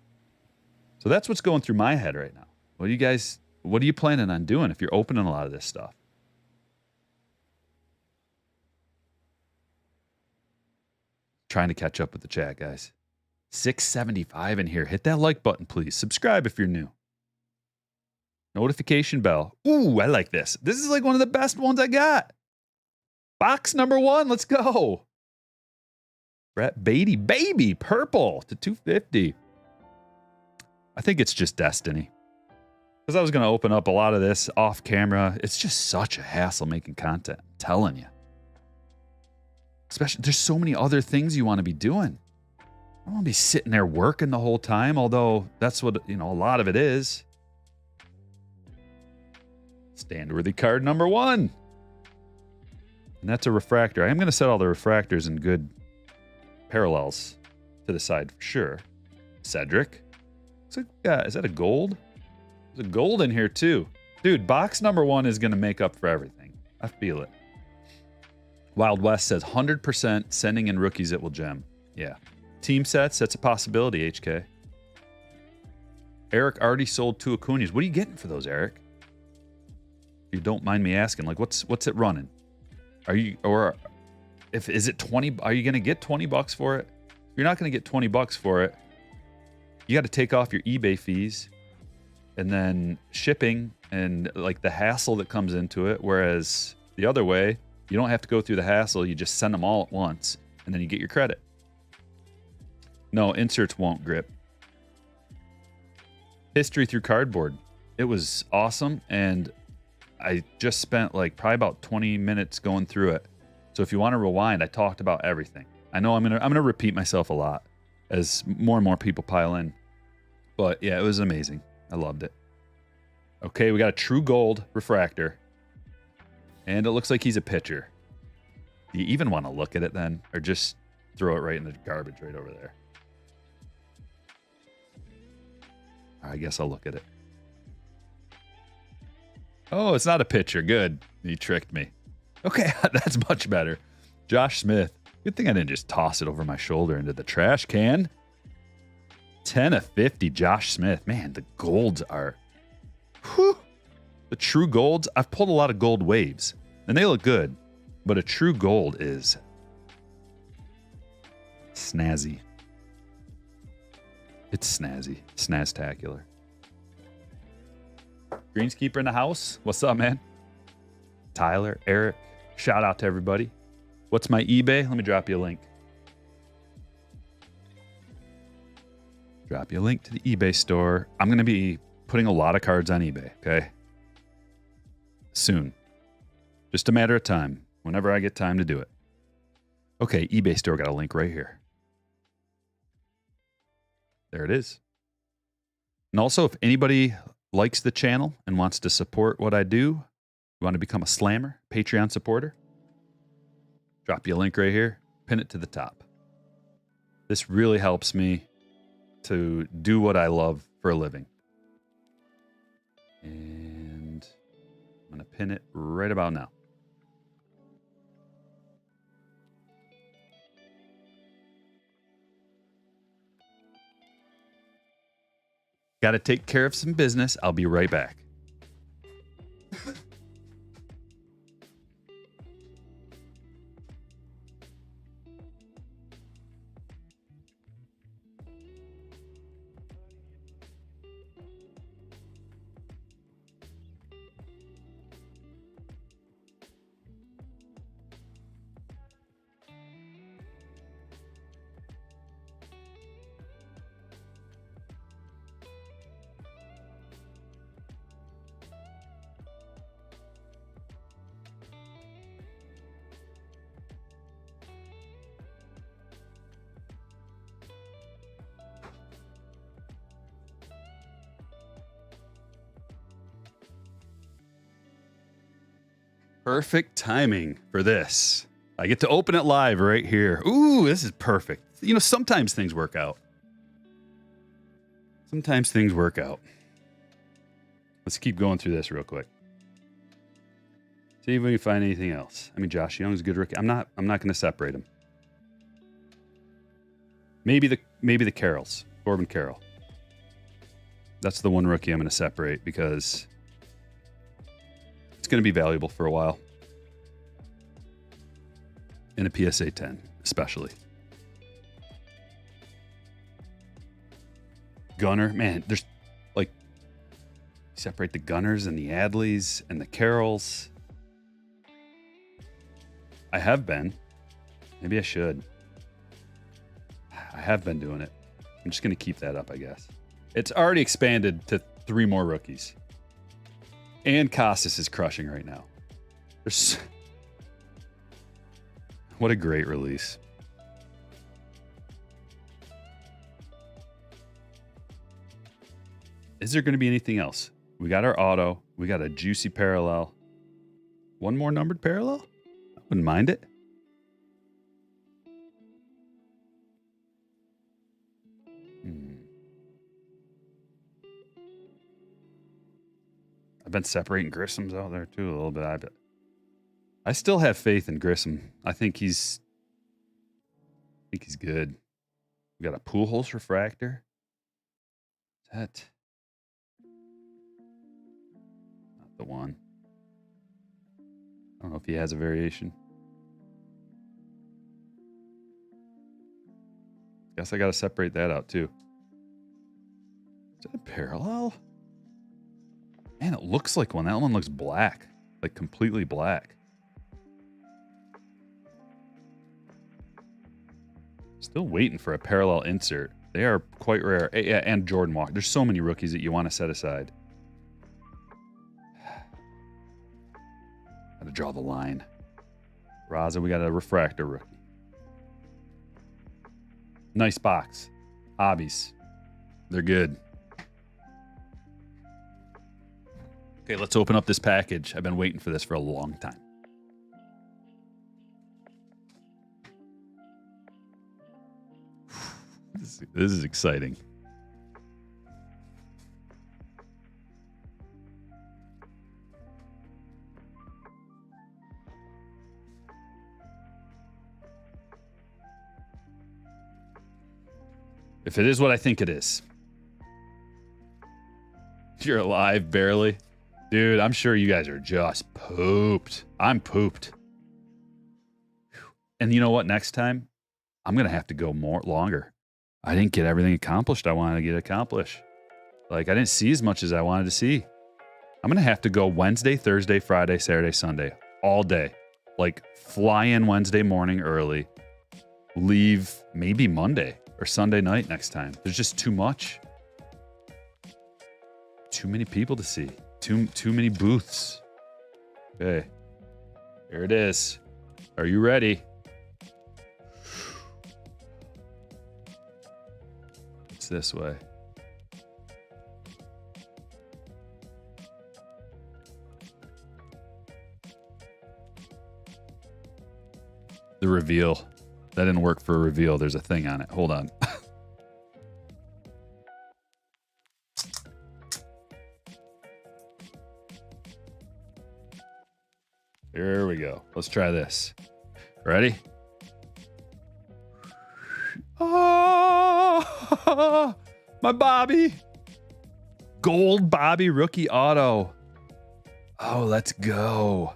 Speaker 1: So that's what's going through my head right now. What are you planning on doing if you're opening a lot of this stuff? Trying to catch up with the chat, guys. 675 in here. Hit that like button, please. Subscribe if you're new. Notification bell. Ooh, I like this. This is like one of the best ones I got. Box number 1. Let's go. Brett Beatty, baby, purple to 250. I think it's just destiny. Because I was going to open up a lot of this off camera. It's just such a hassle making content. I'm telling you. Especially, there's so many other things you want to be doing. I don't want to be sitting there working the whole time, although that's what, a lot of it is. Stand-worthy card number 1. And that's a refractor. I am going to set all the refractors in good parallels to the side for sure. Cedric. Looks like, is that a gold? There's a gold in here too. Dude, box number 1 is going to make up for everything. I feel it. Wild West says 100% sending in rookies that will gem. Yeah. Team sets, that's a possibility, HK. Eric already sold 2 Acuñas. What are you getting for those, Eric? If you don't mind me asking, like what's it running? Is it 20? Are you going to get 20 bucks for it? If you're not going to get 20 bucks for it, you got to take off your eBay fees and then shipping and like the hassle that comes into it. Whereas the other way, you don't have to go through the hassle. You just send them all at once and then you get your credit. No, inserts won't grip. History through cardboard. It was awesome. And I just spent like probably about 20 minutes going through it. So if you want to rewind, I talked about everything. I know I'm gonna repeat myself a lot as more and more people pile in. But yeah, it was amazing. I loved it. Okay, we got a true gold refractor. And it looks like he's a pitcher. Do you even want to look at it then? Or just throw it right in the garbage right over there? I guess I'll look at it. Oh, it's not a pitcher. Good. He tricked me. Okay, that's much better. Josh Smith. Good thing I didn't just toss it over my shoulder into the trash can. 10 of 50, Josh Smith. Man, the golds are... Whew. The true golds, I've pulled a lot of gold waves, and they look good, but a true gold is snazzy. It's snazzy. Snaztacular. Greenskeeper in the house. What's up, man? Tyler, Eric, shout out to everybody. What's my eBay? Let me drop you a link. Drop you a link to the eBay store. I'm going to be putting a lot of cards on eBay, okay? Soon. Just a matter of time. Whenever I get time to do it. Okay, eBay store got a link right here. There it is. And also, if anybody likes the channel and wants to support what I do, you want to become a slammer, Patreon supporter, drop you a link right here, pin it to the top. This really helps me to do what I love for a living. And I'm going to pin it right about now. Got to take care of some business. I'll be right back. Perfect timing for this. I get to open it live right here. Ooh, this is perfect. You know, sometimes things work out. Sometimes things work out. Let's keep going through this real quick. See if we can find anything else. I mean, Josh Young's a good rookie. I'm not going to separate him. Maybe the Carrolls. Corbin Carroll. That's the one rookie I'm going to separate because it's going to be valuable for a while. In a PSA 10, especially. Gunner, man, there's like, separate the Gunners and the Adleys and the Carrolls. I have been. Maybe I should. I have been doing it. I'm just going to keep that up, I guess. It's already expanded to 3 more rookies. And Costas is crushing right now. What a great release. Is there going to be anything else? We got our auto. We got a juicy parallel. One more numbered parallel? I wouldn't mind it. I've been separating Grissom's out there too a little bit. I still have faith in Grissom. I think he's good. We got a Pujols refractor. Is that not the one? I don't know if he has a variation. Guess I got to separate that out too. Is that a parallel? Man, it looks like one. That one looks black. Like completely black. Still waiting for a parallel insert. They are quite rare. Yeah, and Jordan Walker. There's so many rookies that you want to set aside. Got to draw the line. Raza, we got a refractor rookie. Nice box. Hobbies. They're good. Okay, let's open up this package. I've been waiting for this for a long time. This is exciting. If it is what I think it is. You're alive, barely. Dude, I'm sure you guys are just pooped. I'm pooped. And you know what? Next time, I'm going to have to go longer. I didn't get everything accomplished I wanted to get accomplished. Like, I didn't see as much as I wanted to see. I'm going to have to go Wednesday, Thursday, Friday, Saturday, Sunday. All day. Like, fly in Wednesday morning early. Leave maybe Monday or Sunday night next time. There's just too much. Too many people to see. Too many booths. Okay. Here it is. Are you ready? It's this way. The reveal. That didn't work for a reveal. There's a thing on it. Hold on. Here we go. Let's try this. Ready? Oh, my Bobby. Gold Bobby rookie auto. Oh, let's go.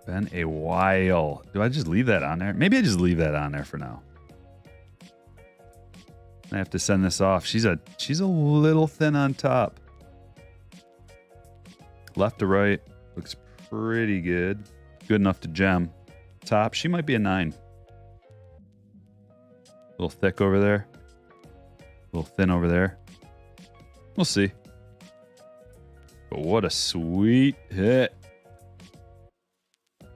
Speaker 1: Been a while. Do I just leave that on there? Maybe I just leave that on there for now. I have to send this off. She's a little thin on top. Left to right. Looks pretty good. Good enough to gem. Top. She might be a 9. A little thick over there. A little thin over there. We'll see. But what a sweet hit.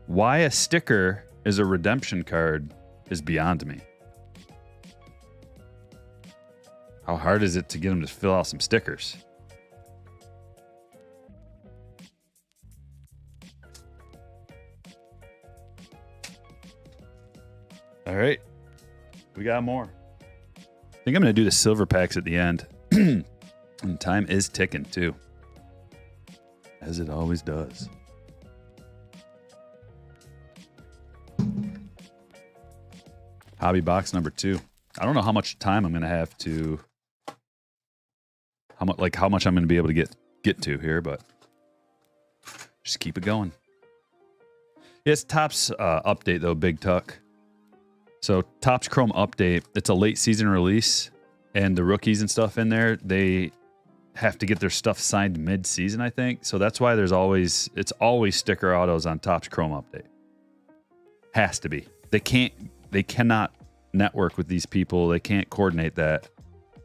Speaker 1: Why a sticker is a redemption card is beyond me. How hard is it to get them to fill out some stickers? All right. We got more. I think I'm going to do the silver packs at the end. And time is ticking, too. As it always does. Hobby box number 2. I don't know how much time I'm going to have to... How much I'm going to be able to get to here, but... Just keep it going. Yes, Topps update, though, Big Tuck. So, Topps Chrome update, it's a late season release, and the rookies and stuff in there, they have to get their stuff signed mid-season, I think. So that's why it's always sticker autos on Topps Chrome update. Has to be. They cannot network with these people. They can't coordinate that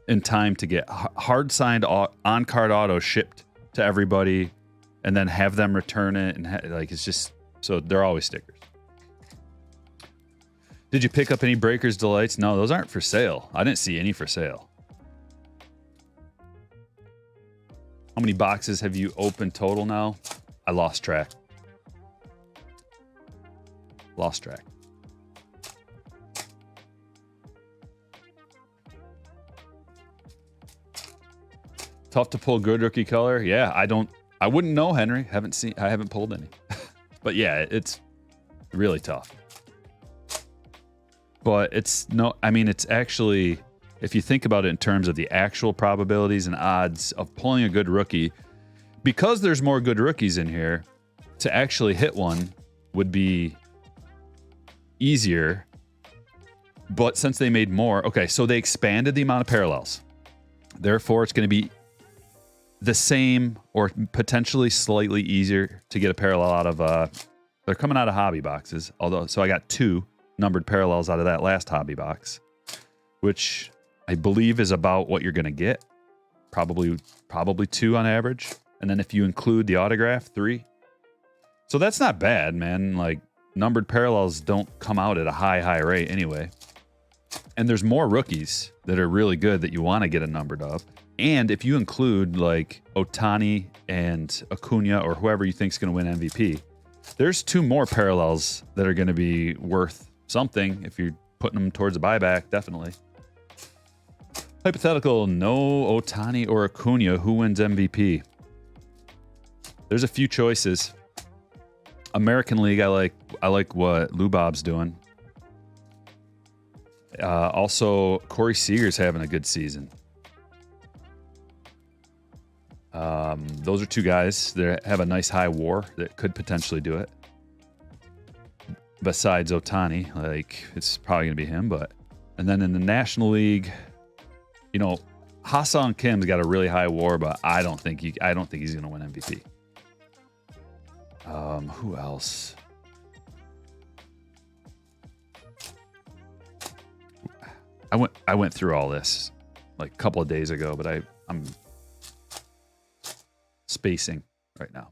Speaker 1: in time to get hard-signed on-card autos shipped to everybody and then have them return it. And it's just, so they're always stickers. Did you pick up any Breakers Delights? No, those aren't for sale. I didn't see any for sale. How many boxes have you opened total now? I lost track. Lost track. Tough to pull good rookie color. Yeah, I wouldn't know, Henry. I haven't pulled any. But yeah, it's really tough. But it's actually, if you think about it in terms of the actual probabilities and odds of pulling a good rookie, because there's more good rookies in here, to actually hit one would be easier. But since they made more, okay, so they expanded the amount of parallels. Therefore, it's going to be the same or potentially slightly easier to get a parallel out of, they're coming out of hobby boxes. So I got 2 numbered parallels out of that last hobby box, which I believe is about what you're going to get. Probably 2 on average. And then if you include the autograph, 3. So that's not bad, man. Like, numbered parallels don't come out at a high rate anyway. And there's more rookies that are really good that you want to get a numbered of. And if you include like Ohtani and Acuna or whoever you think is going to win MVP, there's 2 more parallels that are going to be worth something if you're putting them towards a buyback, definitely. Hypothetical, no Ohtani or Acuna, who wins MVP? There's a few choices. American League, I like what Lou Bob's doing. Also, Corey Seager's having a good season. Those are 2 guys that have a nice high WAR that could potentially do it. Besides Ohtani, like, it's probably going to be him. And then in the National League, you know, Ha-Seong Kim's got a really high WAR, but I don't think he's going to win MVP. Who else? I went through all this like a couple of days ago, but I'm spacing right now.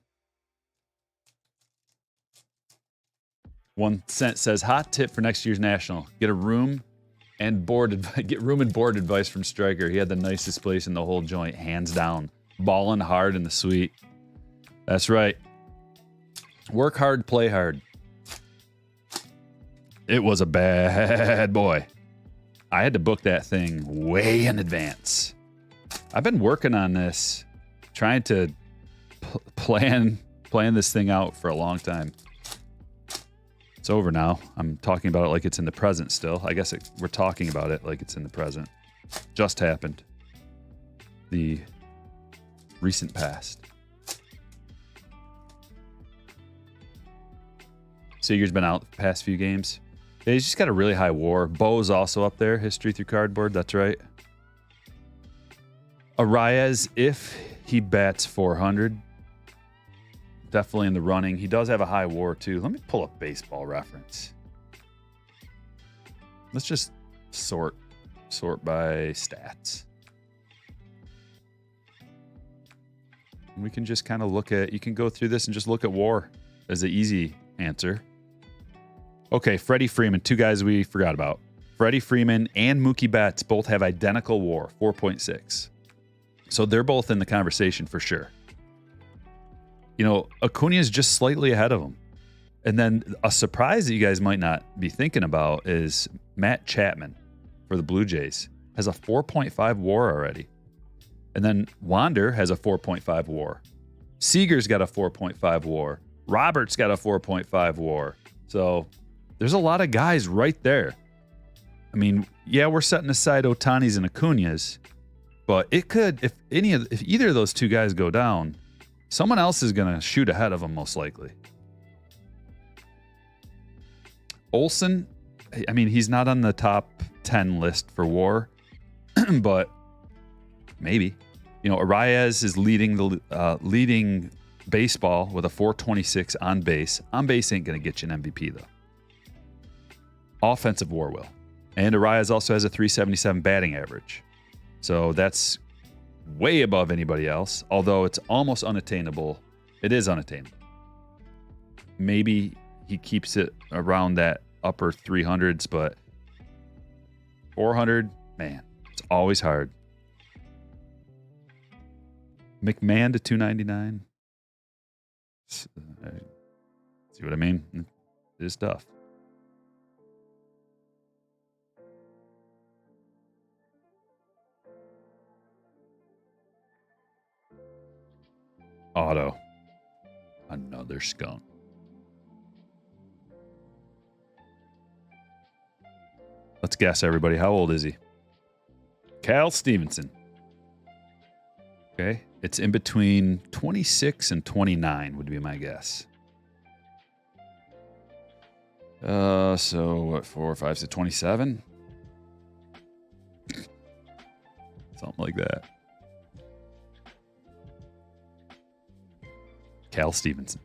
Speaker 1: 1 cent says, hot tip for next year's National. Get room and board advice from Stryker. He had the nicest place in the whole joint, hands down. Balling hard in the suite. That's right. Work hard, play hard. It was a bad boy. I had to book that thing way in advance. I've been working on this, trying to plan this thing out for a long time. It's over now. I'm talking about it like it's in the present still. I guess we're talking about it like it's in the present. Just happened. The recent past. Seager's been out the past few games. Yeah, he's just got a really high WAR. Bo's also up there. History through cardboard. That's right. Arias, if he bats 400, definitely in the running. He does have a high WAR too. Let me pull up Baseball Reference. Let's just sort by stats. We can just kind of look at, you can go through this and just look at WAR as the easy answer. Okay, Freddie Freeman, 2 guys we forgot about. Freddie Freeman and Mookie Betts both have identical WAR, 4.6. So they're both in the conversation for sure. You know, Acuna is just slightly ahead of him. And then a surprise that you guys might not be thinking about is Matt Chapman for the Blue Jays has a 4.5 WAR already. And then Wander has a 4.5 WAR. Seager's got a 4.5 WAR. Roberts got a 4.5 WAR. So there's a lot of guys right there. I mean, yeah, we're setting aside Ohtani's and Acuna's, but it could, if either of those two guys go down, someone else is going to shoot ahead of them most likely. Olsen, I mean, he's not on the top 10 list for WAR, but maybe. You know, Arias is leading baseball with a 426 on base. On base ain't going to get you an MVP, though. Offensive WAR will. And Arias also has a 377 batting average. So that's way above anybody else, although it's almost unattainable. It is unattainable. Maybe he keeps it around that upper 300s, but 400, man, it's always hard. McMahon to 299. See what I mean? It is tough. Auto. Another skunk. Let's guess, everybody. How old is he? Cal Stevenson. Okay. It's in between 26 and 29 would be my guess. So what, 4 or 5, so 27? Something like that. Cal Stevenson.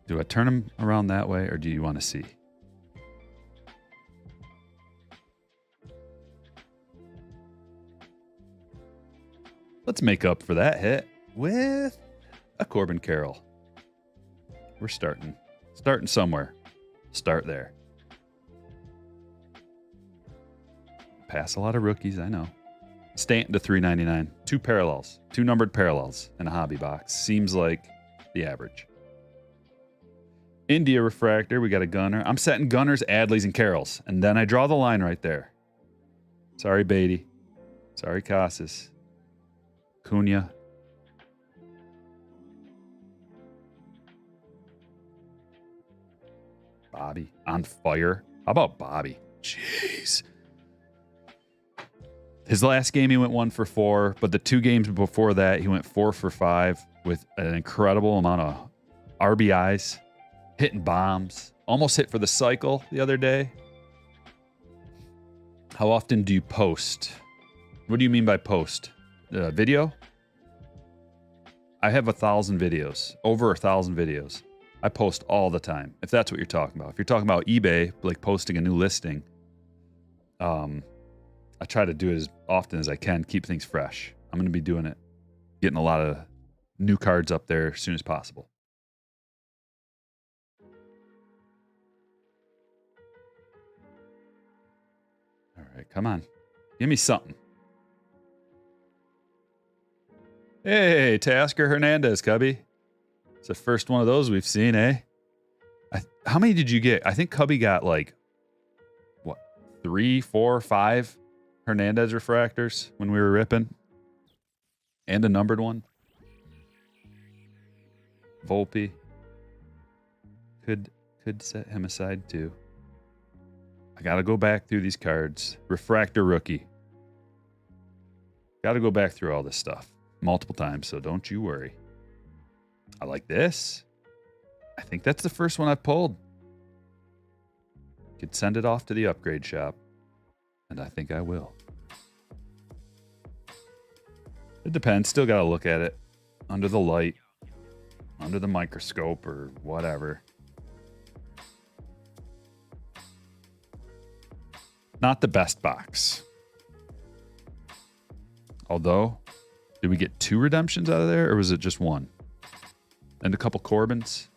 Speaker 1: Do I turn him around that way, or do you want to see? Let's make up for that hit with a Corbin Carroll. We're starting somewhere. Start there. Pass a lot of rookies, I know. Stanton to 399. Two numbered parallels in a hobby box. Seems like the average. India refractor, we got a gunner. I'm setting gunners, Adleys, and Carrolls. And then I draw the line right there. Sorry, Beatty. Sorry, Casas. Cunha. Bobby on fire. How about Bobby? Jeez. His last game, he went 1 for 4, but the 2 games before that, he went 4 for 5 with an incredible amount of RBIs, hitting bombs, almost hit for the cycle the other day. How often do you post? What do you mean by post? Video? I have 1,000 videos, over 1,000 videos. I post all the time, if that's what you're talking about. If you're talking about eBay, like posting a new listing, I try to do it as often as I can, keep things fresh. I'm going to be doing it, getting a lot of new cards up there as soon as possible. All right, come on. Give me something. Hey, Tasker Hernandez, Cubby. It's the first one of those we've seen, eh? How many did you get? I think Cubby got like, what, 3, 4, 5 Hernandez refractors when we were ripping, and a numbered one. Volpe could set him aside too. I gotta go back through these cards. Refractor rookie. Gotta go back through all this stuff multiple times, so don't you worry. I like this. I think that's the first one I've pulled. Could send it off to the upgrade shop, and I think I will. It depends. Still got to look at it under the light, under the microscope, or whatever. Not the best box. Although, did we get 2 redemptions out of there, or was it just 1? And a couple Corbins.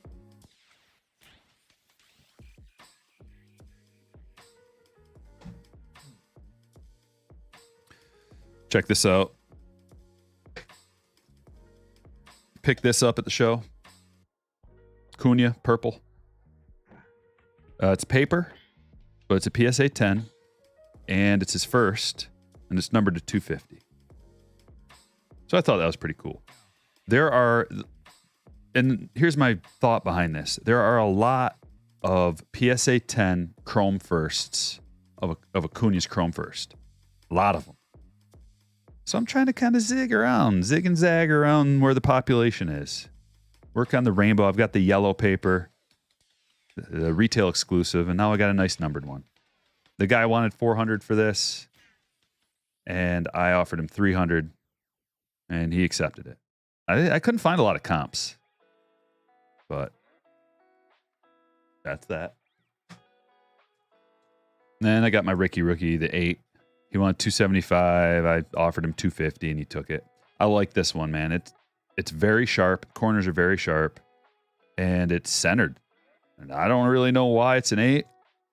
Speaker 1: Check this out. Picked this up at the show. Cunha, purple. It's paper, but it's a PSA 10, and it's his first, and it's numbered to 250. So I thought that was pretty cool. And here's my thought behind this. There are a lot of PSA 10 chrome firsts of a Cunha's chrome first. A lot of them. So I'm trying to kind of zig and zag around where the population is. Work on the rainbow. I've got the yellow paper, the retail exclusive, and now I got a nice numbered one. The guy wanted $400 for this, and I offered him $300, and he accepted it. I couldn't find a lot of comps, but that's that. And then I got my Ricky rookie, the 8. He wanted $275. I offered him $250, and he took it. I like this one, man. It's very sharp. Corners are very sharp, and it's centered. And I don't really know why it's an 8.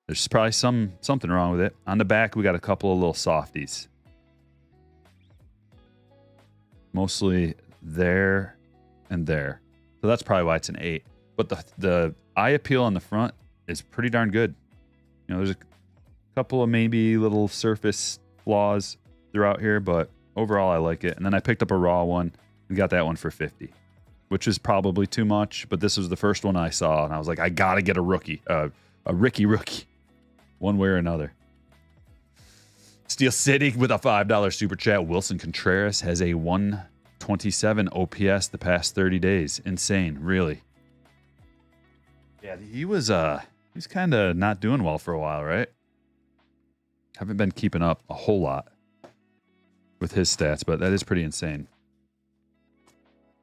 Speaker 1: There's probably something wrong with it. On the back, we got a couple of little softies. Mostly there and there. So that's probably why it's an 8. But the eye appeal on the front is pretty darn good. You know, there's a couple of maybe little surface flaws throughout here, but overall I like it. And then I picked up a raw one and got that one for $50, which is probably too much, but this was the first one I saw, and I was like, I gotta get a rookie, a Ricky rookie, one way or another. Steel City with a $5 super chat. Wilson Contreras has a 127 OPS the past 30 days. Insane, really. Yeah, he was kind of not doing well for a while, right? Haven't been keeping up a whole lot with his stats, but that is pretty insane.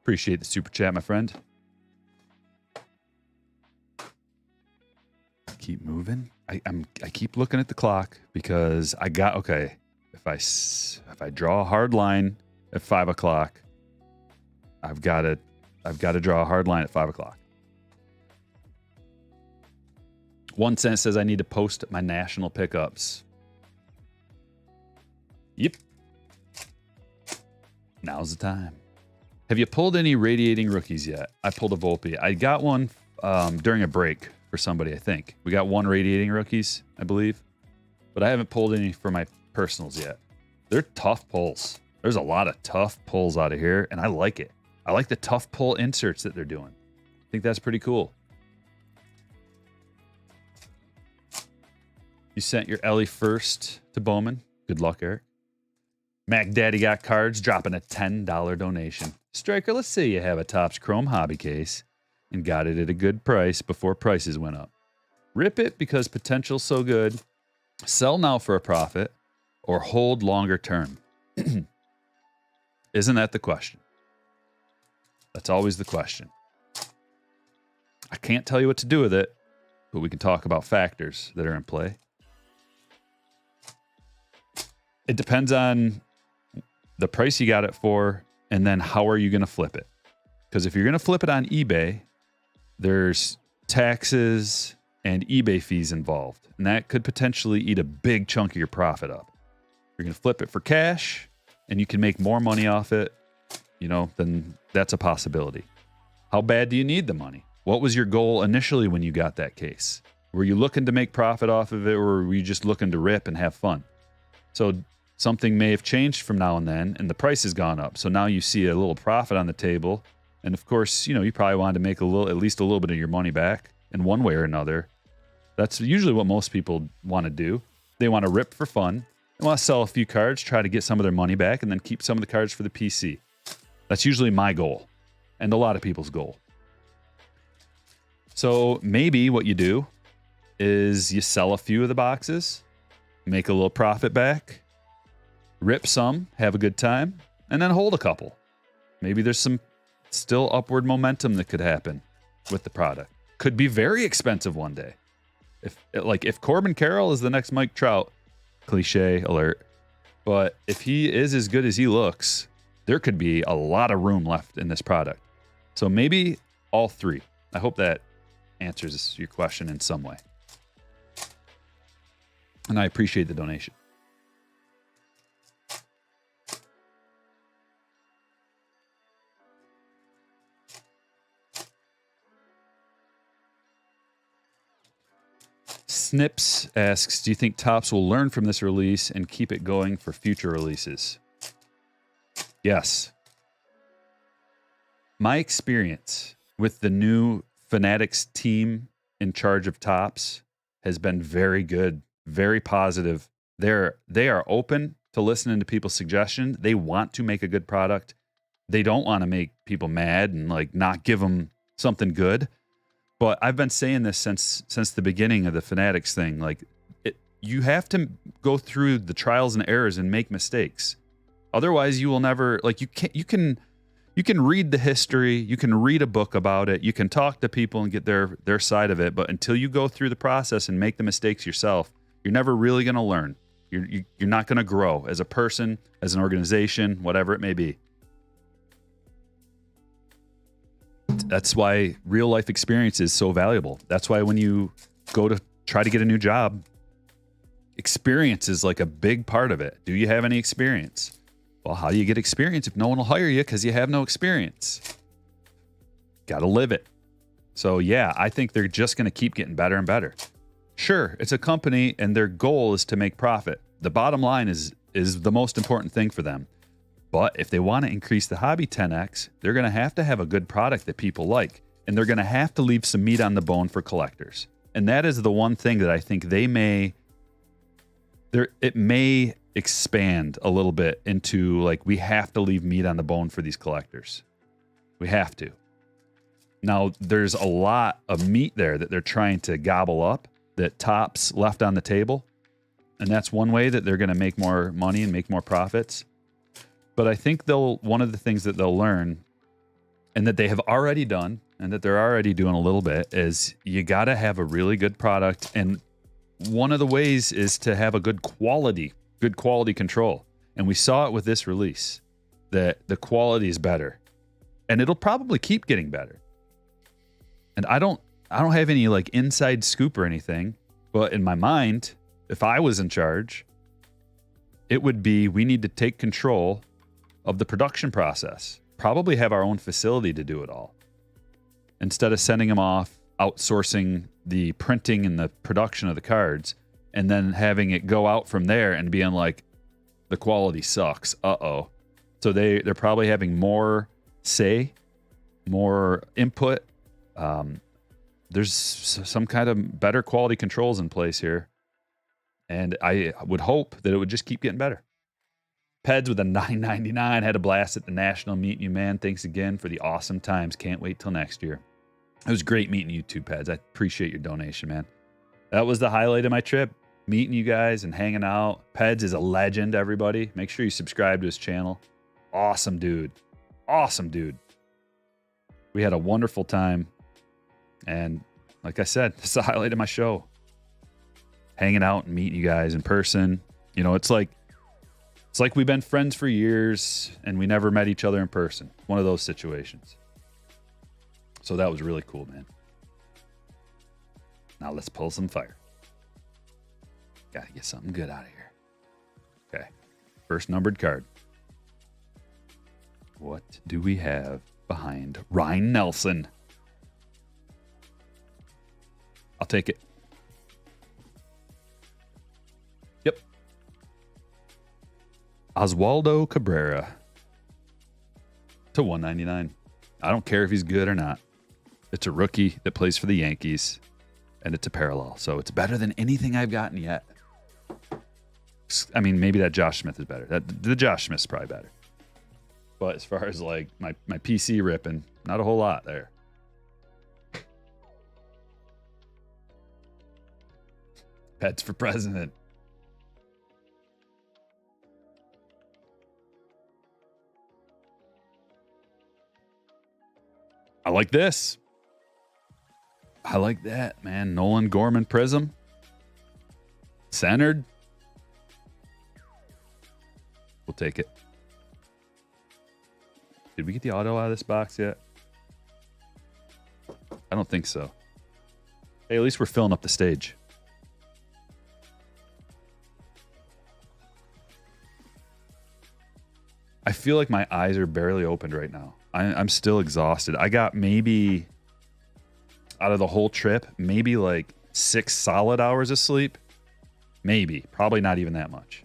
Speaker 1: Appreciate the super chat, my friend. Keep moving. I keep looking at the clock because I got, okay, if I draw a hard line at 5 o'clock, I've got to draw a hard line at 5 o'clock. 1 cent says I need to post my national pickups. Yep. Now's the time. Have you pulled any radiating rookies yet? I pulled a Volpe. I got one during a break for somebody, I think. We got 1 radiating rookies, I believe. But I haven't pulled any for my personals yet. They're tough pulls. There's a lot of tough pulls out of here, and I like it. I like the tough pull inserts that they're doing. I think that's pretty cool. You sent your Ellie first to Bowman. Good luck, Eric. Mac Daddy Got Cards dropping a $10 donation. Striker, let's say you have a Topps Chrome hobby case and got it at a good price before prices went up. Rip it because potential's so good. Sell now for a profit or hold longer term. Isn't that the question? That's always the question. I can't tell you what to do with it, but we can talk about factors that are in play. It depends on the price you got it for, and then how are you going to flip it? Because if you're going to flip it on eBay, there's taxes and eBay fees involved, and that could potentially eat a big chunk of your profit up. You're going to flip it for cash, and you can make more money off it, you know, then that's a possibility. How bad do you need the money? What was your goal initially when you got that case? Were you looking to make profit off of it, or were you just looking to rip and have fun? So something may have changed from now and then, and the price has gone up. So now you see a little profit on the table. And of course, you know, you probably wanted to make at least a little bit of your money back in one way or another. That's usually what most people want to do. They want to rip for fun. They want to sell a few cards, try to get some of their money back, and then keep some of the cards for the PC. That's usually my goal, and a lot of people's goal. So maybe what you do is you sell a few of the boxes, make a little profit back, rip some, have a good time, and then hold a couple. Maybe there's some still upward momentum that could happen with the product. Could be very expensive one day. If Corbin Carroll is the next Mike Trout, cliche alert, but if he is as good as he looks, there could be a lot of room left in this product. So maybe all 3. I hope that answers your question in some way. And I appreciate the donation. Snips asks, do you think Topps will learn from this release and keep it going for future releases? Yes. My experience with the new Fanatics team in charge of Topps has been very good, very positive. They are open to listening to people's suggestions. They want to make a good product. They don't want to make people mad and like not give them something good. But I've been saying this since the beginning of the Fanatics thing. Like, you have to go through the trials and errors and make mistakes. Otherwise, you will never, like, you can read the history, you can read a book about it, you can talk to people and get their side of it. But until you go through the process and make the mistakes yourself, you're never really going to learn. You're not going to grow as a person, as an organization, whatever it may be. That's why real life experience is so valuable. That's why when you go to try to get a new job, experience is like a big part of it. Do you have any experience? Well, how do you get experience if no one will hire you because you have no experience? Got to live it. So yeah, I think they're just going to keep getting better and better. Sure, it's a company and their goal is to make profit. The bottom line is the most important thing for them. But if they want to increase the hobby 10x, they're going to have a good product that people like. And they're going to have to leave some meat on the bone for collectors. And that is the one thing that I think it may expand a little bit into, like, we have to leave meat on the bone for these collectors. We have to. Now, there's a lot of meat there that they're trying to gobble up that Topps left on the table. And that's one way that they're going to make more money and make more profits. But I think one of the things that they'll learn, and that they have already done, and that they're already doing a little bit, is you got to have a really good product. And one of the ways is to have a good quality control. And we saw it with this release, that the quality is better. And it'll probably keep getting better. And I don't have any like inside scoop or anything, but in my mind, if I was in charge, it would be, we need to take control of the production process. Probably have our own facility to do it all. Instead of sending them off, outsourcing the printing and the production of the cards, and then having it go out from there and being like, the quality sucks. Uh-oh. So they're probably having more say, more input. There's some kind of better quality controls in place here. And I would hope that it would just keep getting better. Peds with a $9.99. Had a blast at the National meeting you, man. Thanks again for the awesome times. Can't wait till next year. It was great meeting you too, Peds. I appreciate your donation, man. That was the highlight of my trip. Meeting you guys and hanging out. Peds is a legend, everybody. Make sure you subscribe to his channel. Awesome dude. Awesome dude. We had a wonderful time. And like I said, it's the highlight of my show. Hanging out and meeting you guys in person. You know, it's like we've been friends for years and we never met each other in person. One of those situations. So that was really cool, man. Now let's pull some fire. Gotta get something good out of here. Okay. First numbered card. What do we have behind Ryan Nelson? I'll take it. Yep. Oswaldo Cabrera to 199. I don't care if he's good or not. It's a rookie that plays for the Yankees, and it's a parallel. So it's better than anything I've gotten yet. I mean, maybe that Josh Smith is better. The Josh Smith's probably better. But as far as like my PC ripping, not a whole lot there. Pets for president. I like this. I like that, man. Nolan Gorman Prism. Centered. We'll take it. Did we get the auto out of this box yet? I don't think so. Hey, at least we're filling up the stage. I feel like my eyes are barely opened right now. I'm still exhausted. I got maybe, out of the whole trip, maybe like 6 solid hours of sleep? Maybe. Probably not even that much.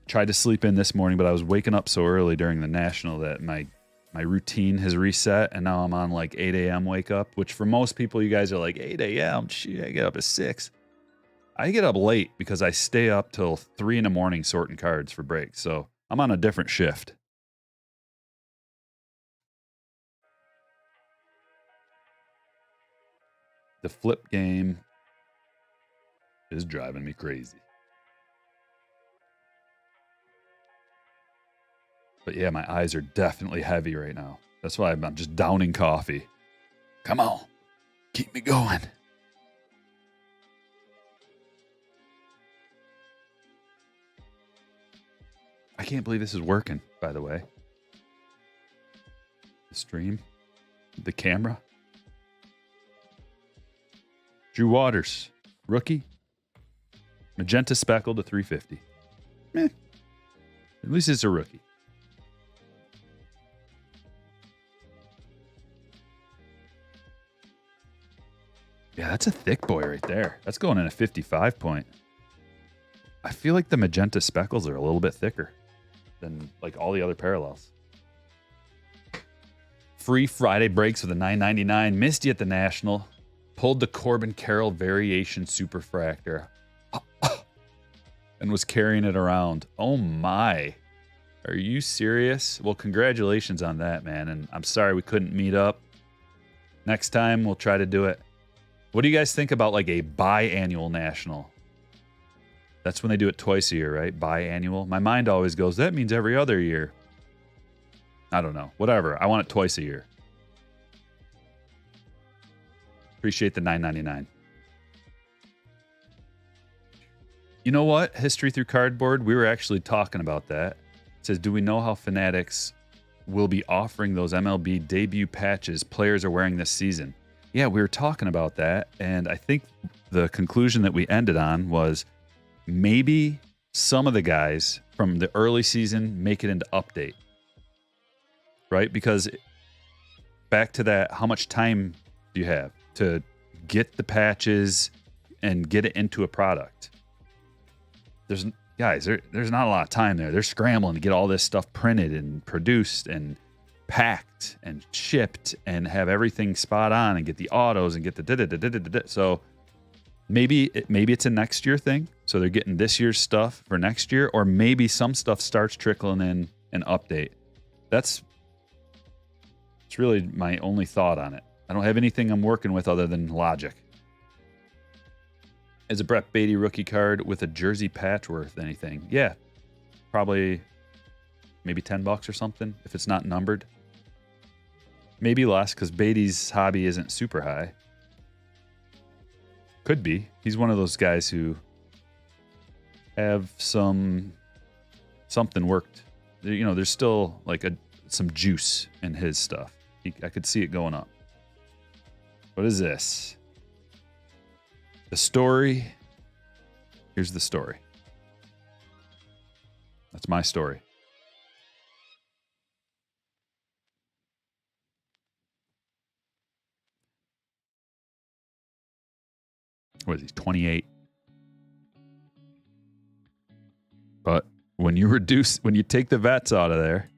Speaker 1: Tried to sleep in this morning, but I was waking up so early during the National that my routine has reset, and now I'm on like 8 a.m. wake up, which for most people, you guys are like, 8 a.m.? Shit, I get up at 6. I get up late because I stay up till 3 in the morning sorting cards for breaks, so I'm on a different shift. The flip game is driving me crazy. But yeah, my eyes are definitely heavy right now. That's why I'm just downing coffee. Come on, keep me going. I can't believe this is working, by the way. The stream, the camera. Drew Waters, rookie. Magenta Speckle to 350. At least it's a rookie. Yeah, that's a thick boy right there. That's going in a 55 point. I feel like the Magenta Speckles are a little bit thicker than like all the other parallels. Free Friday breaks with a $9.99. Missed you at the National. Pulled the Corbin Carroll Variation Superfractor and was carrying it around. Oh my. Are you serious? Well, congratulations on that, man. And I'm sorry we couldn't meet up. Next time we'll try to do it. What do you guys think about like a biannual National? That's when they do it twice a year, right? Biannual. My mind always goes, that means every other year. I don't know. Whatever. I want it twice a year. Appreciate the $9.99. You know what? History through Cardboard, we were actually talking about that. It says, do we know how Fanatics will be offering those MLB debut patches players are wearing this season? Yeah, we were talking about that, and I think the conclusion that we ended on was maybe some of the guys from the early season make it into update, right? Because back to that, how much time do you have to get the patches and get it into a product? There's not a lot of time there. They're scrambling to get all this stuff printed and produced and packed and shipped and have everything spot on and get the autos and get the so maybe it's a next year thing, so they're getting this year's stuff for next year, or maybe some stuff starts trickling in an update. It's really my only thought on it. I don't have anything I'm working with other than logic. Is a Brett Beatty rookie card with a jersey patch worth anything? Yeah, probably maybe $10 or something if it's not numbered. Maybe less because Beatty's hobby isn't super high. Could be. He's one of those guys who have something worked. You know, there's still like some juice in his stuff. I could see it going up. What is this? The story. Here's the story. That's my story. What is he, 28? But when you take the vets out of there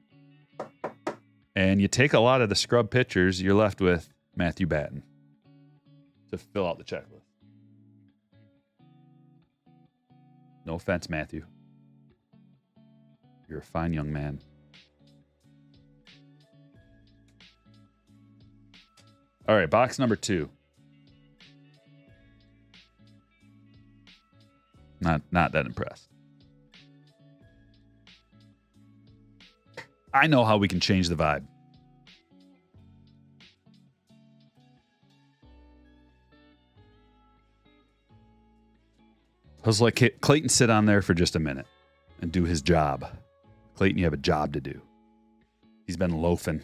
Speaker 1: and you take a lot of the scrub pitchers, you're left with Matthew Batten to fill out the checklist. No offense, Matthew. You're a fine young man. All right, box number 2. Not that impressed. I know how we can change the vibe. I was like, Clayton, sit on there for just a minute and do his job. Clayton, you have a job to do. He's been loafing.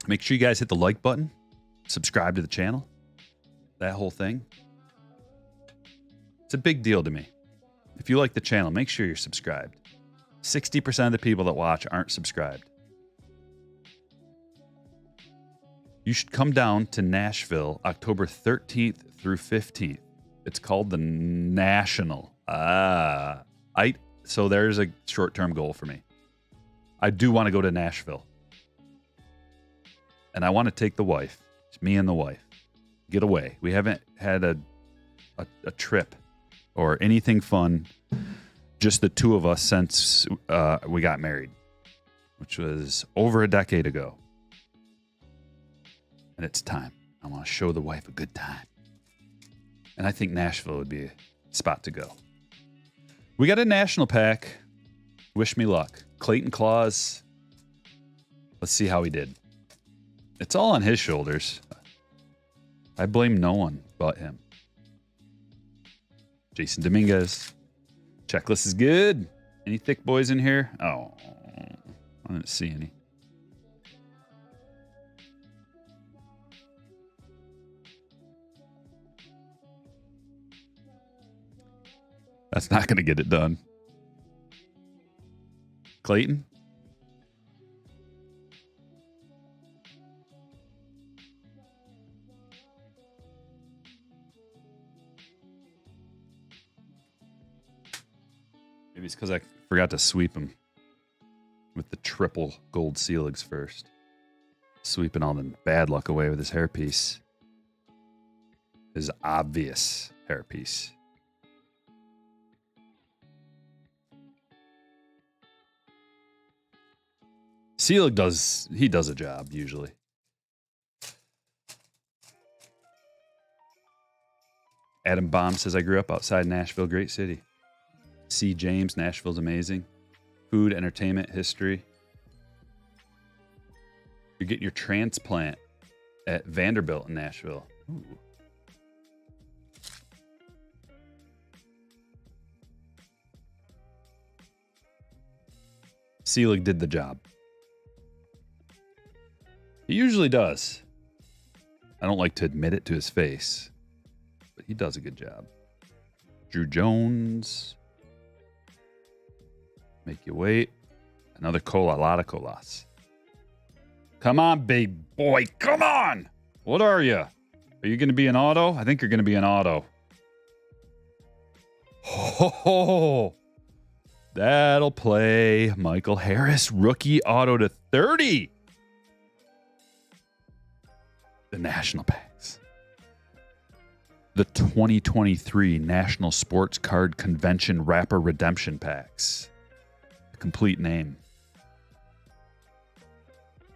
Speaker 1: Make sure you guys hit the like button, subscribe to the channel, that whole thing. It's a big deal to me. If you like the channel, make sure you're subscribed. 60% of the people that watch aren't subscribed. You should come down to Nashville October 13th through 15th. It's called the National. So there's a short-term goal for me. I do want to go to Nashville. And I want to take the wife. It's me and the wife. Get away. We haven't had a trip or anything fun, just the two of us since we got married, which was over a decade ago. And it's time. I want to show the wife a good time. And I think Nashville would be a spot to go. We got a national pack. Wish me luck. Clayton Claus. Let's see how he did. It's all on his shoulders. I blame no one but him. Jason Dominguez. Checklist is good. Any thick boys in here? Oh, I didn't see any. That's not going to get it done. Clayton? Maybe it's because I forgot to sweep him with the triple gold Sealigs first. Sweeping all the bad luck away with his hairpiece. His obvious hairpiece. Seelig does a job usually. Adam Baum says, I grew up outside Nashville, great city. C. James, Nashville's amazing. Food, entertainment, history. You're getting your transplant at Vanderbilt in Nashville. Ooh. Seelig did the job. He usually does. I don't like to admit it to his face, but he does a good job. Drew Jones. Make you wait. Another cola, a lot of colas. Come on, big boy. Come on. What are you? Are you going to be an auto? I think you're going to be an auto. Oh, that'll play. Michael Harris, rookie auto to 30. The national packs. The 2023 National Sports Card Convention Wrapper Redemption Packs. The complete name.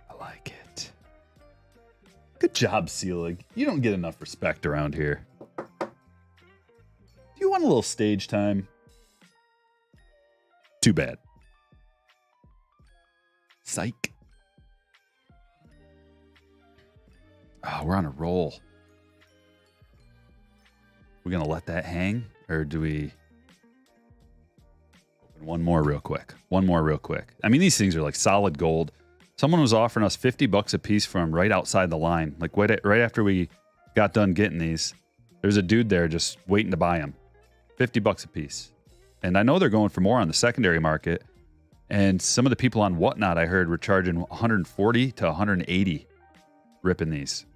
Speaker 1: I like it. Good job, Seelig. You don't get enough respect around here. Do you want a little stage time? Too bad. Psych. Oh, we're on a roll. We're going to let that hang? Or do we... Open one more real quick. One more real quick. I mean, these things are like solid gold. Someone was offering us $50 a piece for them right outside the line. Like right after we got done getting these. There's a dude there just waiting to buy them. $50 a piece. And I know they're going for more on the secondary market. And some of the people on Whatnot I heard were charging $140 to $180 ripping these.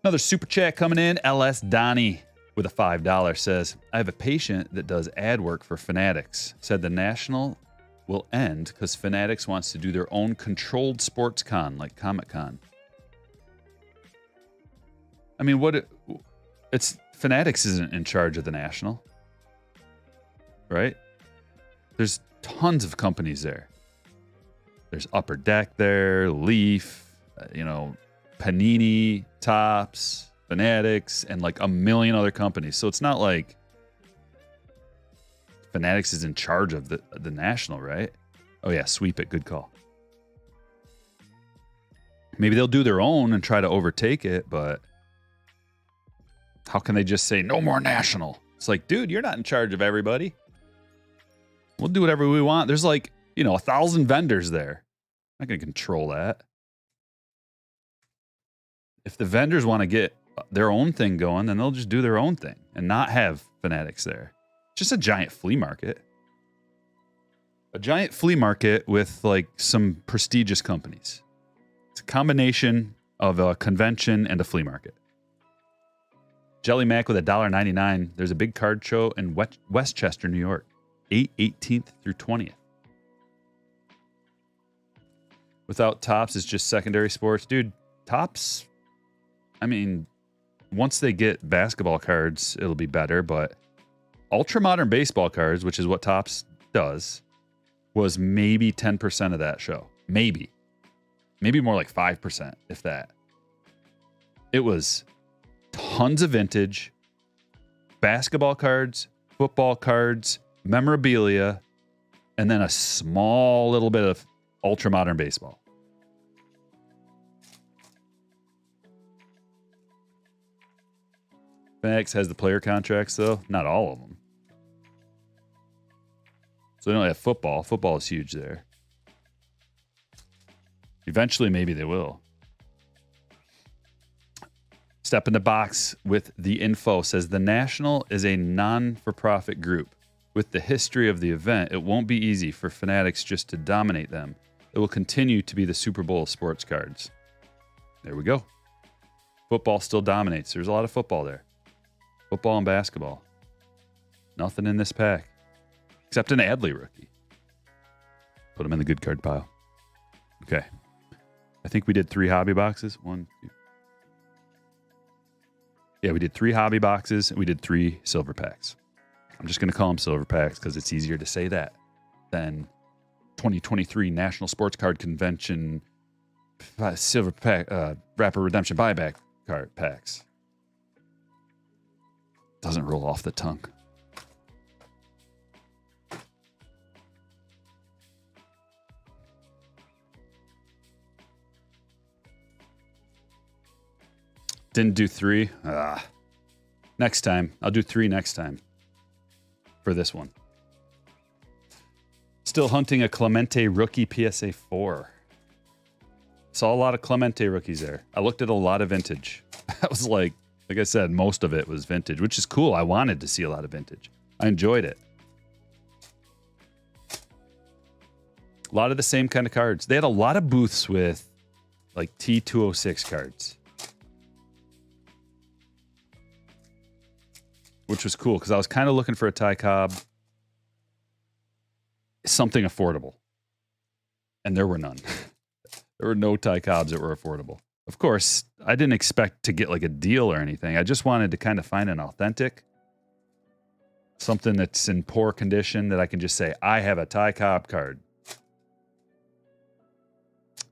Speaker 1: Another super chat coming in. LS Donnie with a $5 says, I have a patient that does ad work for Fanatics. Said the National will end because Fanatics wants to do their own controlled sports con like Comic-Con. I mean, it's Fanatics isn't in charge of the National. Right? There's tons of companies there. There's Upper Deck there, Leaf, Panini, Topps, Fanatics, and like a million other companies. So it's not like Fanatics is in charge of the National, right? Oh yeah, sweep it. Good call. Maybe they'll do their own and try to overtake it, but how can they just say no more National? It's like, dude, you're not in charge of everybody. We'll do whatever we want. There's like, 1,000 vendors there. I'm not going to control that. If the vendors want to get their own thing going, then they'll just do their own thing and not have Fanatics there. Just a giant flea market. A giant flea market with like some prestigious companies. It's a combination of a convention and a flea market. Jelly Mac with $1.99. There's a big card show in Westchester, New York, 18th through 20th. Without Topps, it's just secondary sports. Dude, Topps, I mean, once they get basketball cards, it'll be better, but ultra modern baseball cards, which is what Topps does, was maybe 10% of that show. Maybe more like 5%, if that. It was tons of vintage, basketball cards, football cards, memorabilia, and then a small little bit of ultra modern baseball. Fanatics has the player contracts, though. Not all of them. So they don't have football. Football is huge there. Eventually, maybe they will. Step in the box with the info says the National is a non-for-profit group. With the history of the event, it won't be easy for Fanatics just to dominate them. It will continue to be the Super Bowl of sports cards. There we go. Football still dominates. There's a lot of football there. Football and basketball. Nothing in this pack. Except an Adley rookie. Put him in the good card pile. Okay. I think we did 3 hobby boxes. 1, 2. Yeah, we did 3 hobby boxes and we did 3 silver packs. I'm just going to call them silver packs because it's easier to say that than 2023 National Sports Card Convention silver pack Rapper Redemption buyback card packs. Doesn't roll off the tongue. Didn't do 3. Next time. I'll do 3 next time for this one. Still hunting a Clemente rookie PSA 4. Saw a lot of Clemente rookies there. I looked at a lot of vintage. I was like I said, most of it was vintage, which is cool. I wanted to see a lot of vintage. I enjoyed it. A lot of the same kind of cards. They had a lot of booths with like T206 cards, which was cool because I was kind of looking for a Ty Cobb, something affordable. And there were none. There were no Ty Cobbs that were affordable. Of course, I didn't expect to get like a deal or anything. I just wanted to kind of find an authentic, something that's in poor condition that I can just say, I have a Ty Cobb card.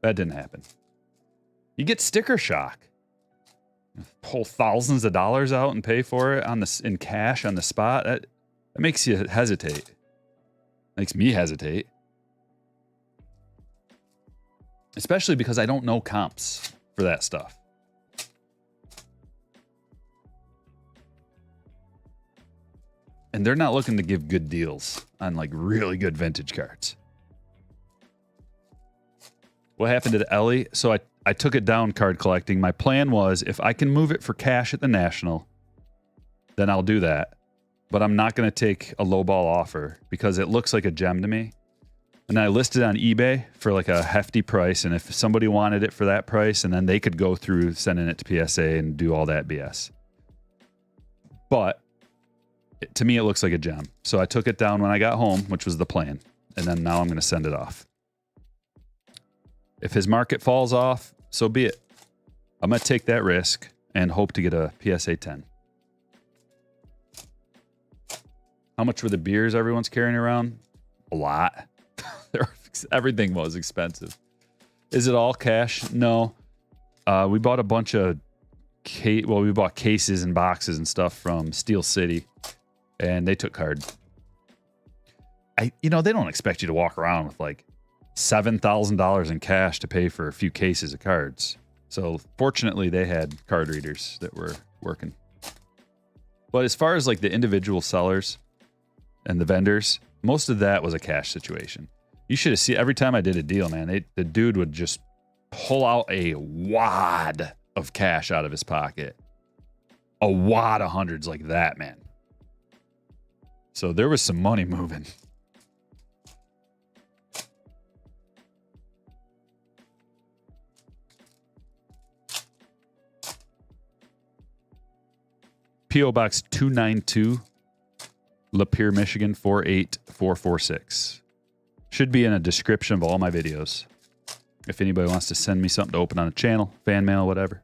Speaker 1: That didn't happen. You get sticker shock. Pull thousands of dollars out and pay for it in cash on the spot. That makes you hesitate. Makes me hesitate. Especially because I don't know comps for that stuff. And they're not looking to give good deals on like really good vintage cards. What happened to the Ellie? So I took it down card collecting. My plan was if I can move it for cash at the National, then I'll do that. But I'm not going to take a lowball offer because it looks like a gem to me. And I listed on eBay for like a hefty price. And if somebody wanted it for that price, and then they could go through sending it to PSA and do all that BS. But to me, it looks like a gem. So I took it down when I got home, which was the plan. And then now I'm going to send it off. If his market falls off, so be it. I'm going to take that risk and hope to get a PSA 10. How much were the beers everyone's carrying around? A lot. Everything was expensive. Is it all cash? No. We bought a bunch of we bought cases and boxes and stuff from Steel City, and they took card. They don't expect you to walk around with like $7,000 in cash to pay for a few cases of cards. So fortunately, they had card readers that were working. But as far as like the individual sellers and the vendors, most of that was a cash situation. You should have seen every time I did a deal, man, the dude would just pull out a wad of cash out of his pocket. A wad of hundreds like that, man. So there was some money moving. P.O. Box 292, Lapeer, Michigan 48446. Should be in a description of all my videos. If anybody wants to send me something to open on a channel, fan mail, whatever.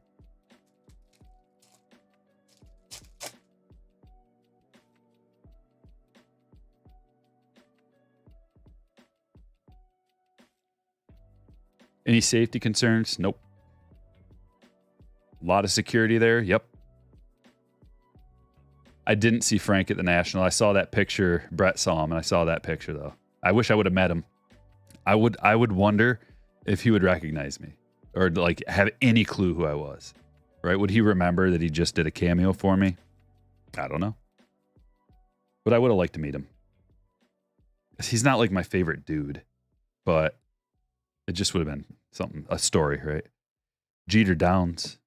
Speaker 1: Any safety concerns? Nope. A lot of security there. Yep. I didn't see Frank at the National. I saw that picture. Brett saw him, and I saw that picture, though. I wish I would have met him. I would wonder if he would recognize me or like have any clue who I was. Right? Would he remember that he just did a cameo for me? I don't know. But I would have liked to meet him. He's not like my favorite dude, but it just would have been something, a story, right? Jeter Downs.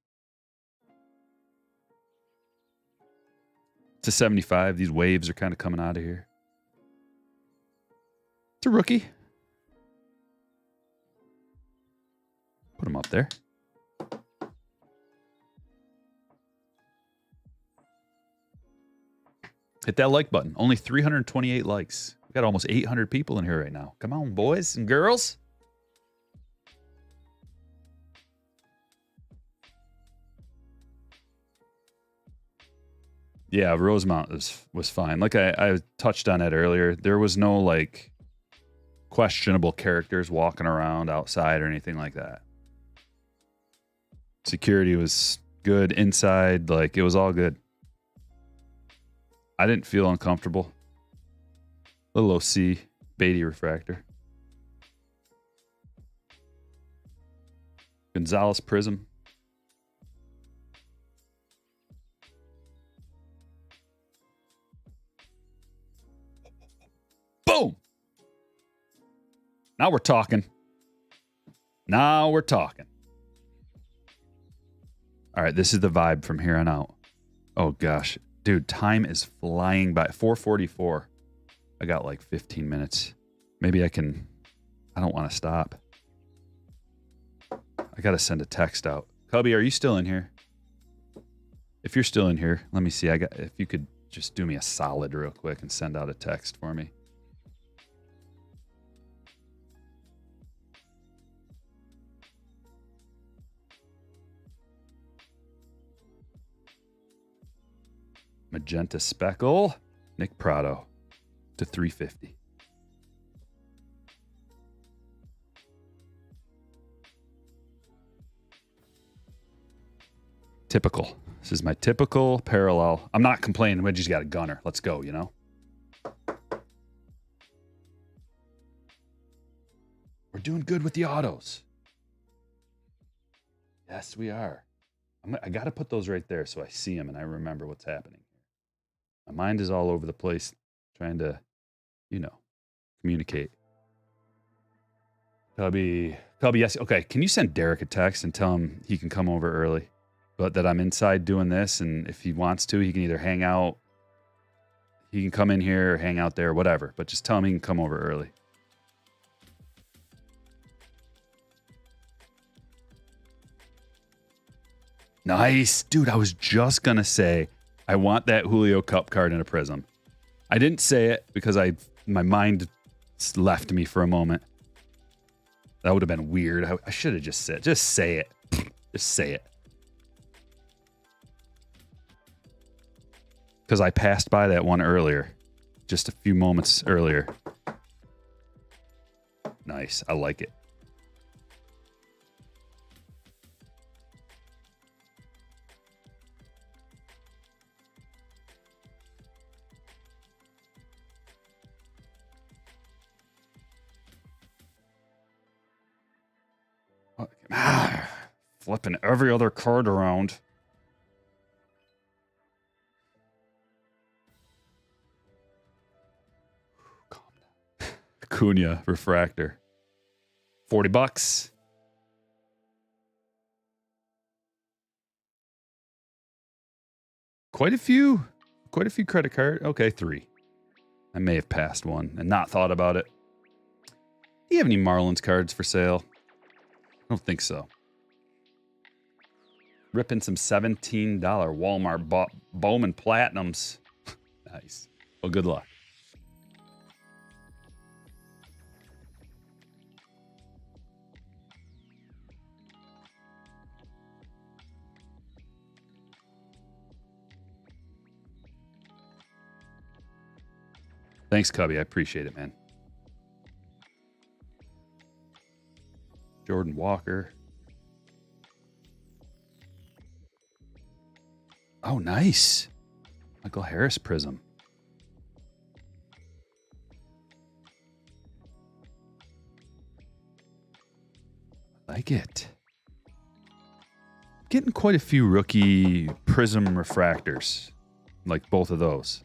Speaker 1: It's a 75. These waves are kind of coming out of here. It's a rookie. Put him up there. Hit that like button. Only 328 likes. We got almost 800 people in here right now. Come on, boys and girls. Yeah, Rosemount was fine. Like I touched on it earlier. There was no like questionable characters walking around outside or anything like that. Security was good inside. Like it was all good. I didn't feel uncomfortable. Little OC, Beatty refractor. Gonzalez Prism. Boom! Now we're talking. Now we're talking. All right, this is the vibe from here on out. Oh gosh. Dude, time is flying by. 4:44. I got like 15 minutes. Maybe I don't want to stop. I got to send a text out. Cubby, are you still in here? If you're still in here, let me see. If you could just do me a solid real quick and send out a text for me. Magenta Speckle, Nick Prado to 350. Typical. This is my typical parallel. I'm not complaining. We just got a gunner. Let's go, you know? We're doing good with the autos. Yes, we are. I got to put those right there so I see them and I remember what's happening. My mind is all over the place trying to, you know, communicate. Cubby, yes. Okay, can you send Derek a text and tell him he can come over early? But that I'm inside doing this, and if he wants to, he can either hang out. He can come in here or hang out there, whatever. But just tell him he can come over early. Nice. Dude, I was just going to say, I want that Julio Cup card in a prism. I didn't say it because my mind left me for a moment. That would have been weird. I should have just said, just say it. Just say it. Because I passed by that one earlier. Just a few moments earlier. Nice. I like it. Flipping every other card around. Calm down. Cunha refractor. $40. Quite a few credit card. Okay, 3. I may have passed one and not thought about it. Do you have any Marlins cards for sale? I don't think so. Ripping some $17 Walmart Bowman Platinums. Nice. Well, good luck. Thanks, Cubby. I appreciate it, man. Jordan Walker. Oh, nice. Michael Harris Prism. I like it. Getting quite a few rookie Prism refractors. Like both of those.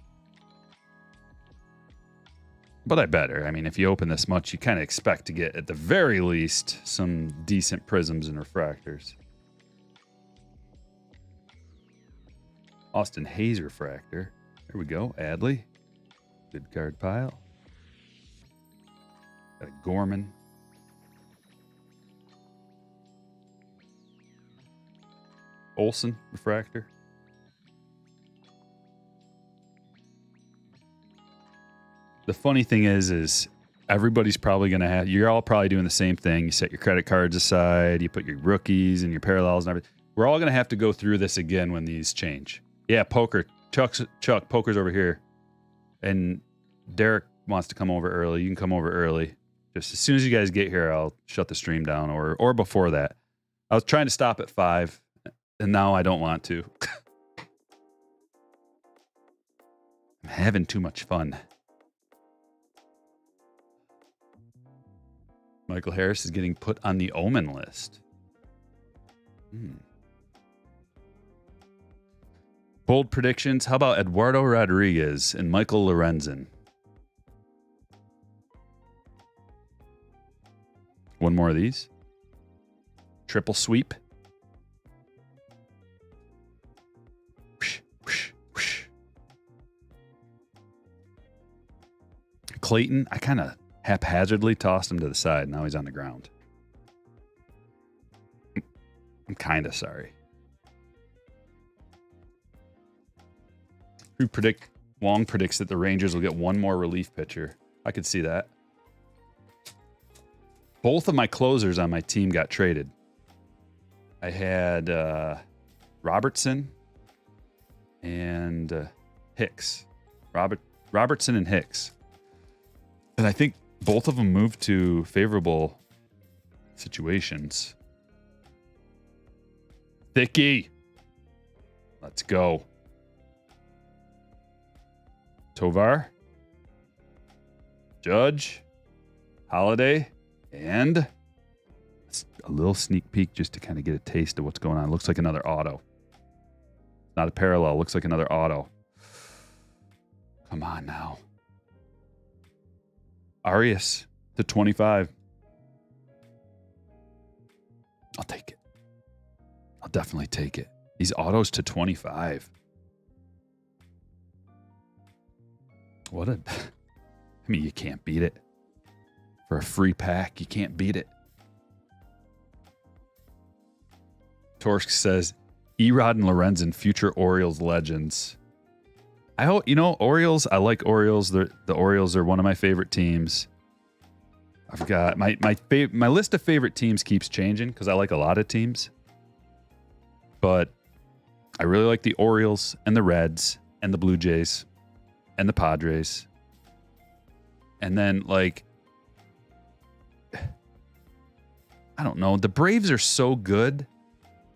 Speaker 1: But I better. I mean, if you open this much, you kind of expect to get, at the very least, some decent prisms and refractors. Austin Hayes refractor. There we go. Adley. Good card pile. Got a Gorman. Olsen refractor. The funny thing is everybody's probably going to have, you're all probably doing the same thing. You set your credit cards aside, you put your rookies and your parallels and everything. We're all going to have to go through this again when these change. Yeah, poker. Chuck, poker's over here. And Derek wants to come over early. You can come over early. Just as soon as you guys get here, I'll shut the stream down or before that. I was trying to stop at 5 and now I don't want to. I'm having too much fun. Michael Harris is getting put on the Omen list. Bold predictions. How about Eduardo Rodriguez and Michael Lorenzen? One more of these. Triple sweep. Whoosh, whoosh, whoosh. Clayton, I kind of haphazardly tossed him to the side. Now he's on the ground. I'm kind of sorry. Wong predicts that the Rangers will get one more relief pitcher. I could see that. Both of my closers on my team got traded. I had Robertson and Hicks. Robertson and Hicks. And I think both of them moved to favorable situations. Thicky. Let's go. Tovar. Judge. Holiday. And a little sneak peek just to kind of get a taste of what's going on. Looks like another auto. Not a parallel. Looks like another auto. Come on now. Arias to 25. I'll take it. I'll definitely take it. These autos to 25. What a... I mean, you can't beat it. For a free pack, you can't beat it. Torsk says, Erod and Lorenzen, future Orioles legends. I hope, Orioles, I like Orioles. The Orioles are one of my favorite teams. I've got my list of favorite teams keeps changing because I like a lot of teams. But I really like the Orioles and the Reds and the Blue Jays and the Padres. And then, like, I don't know. The Braves are so good.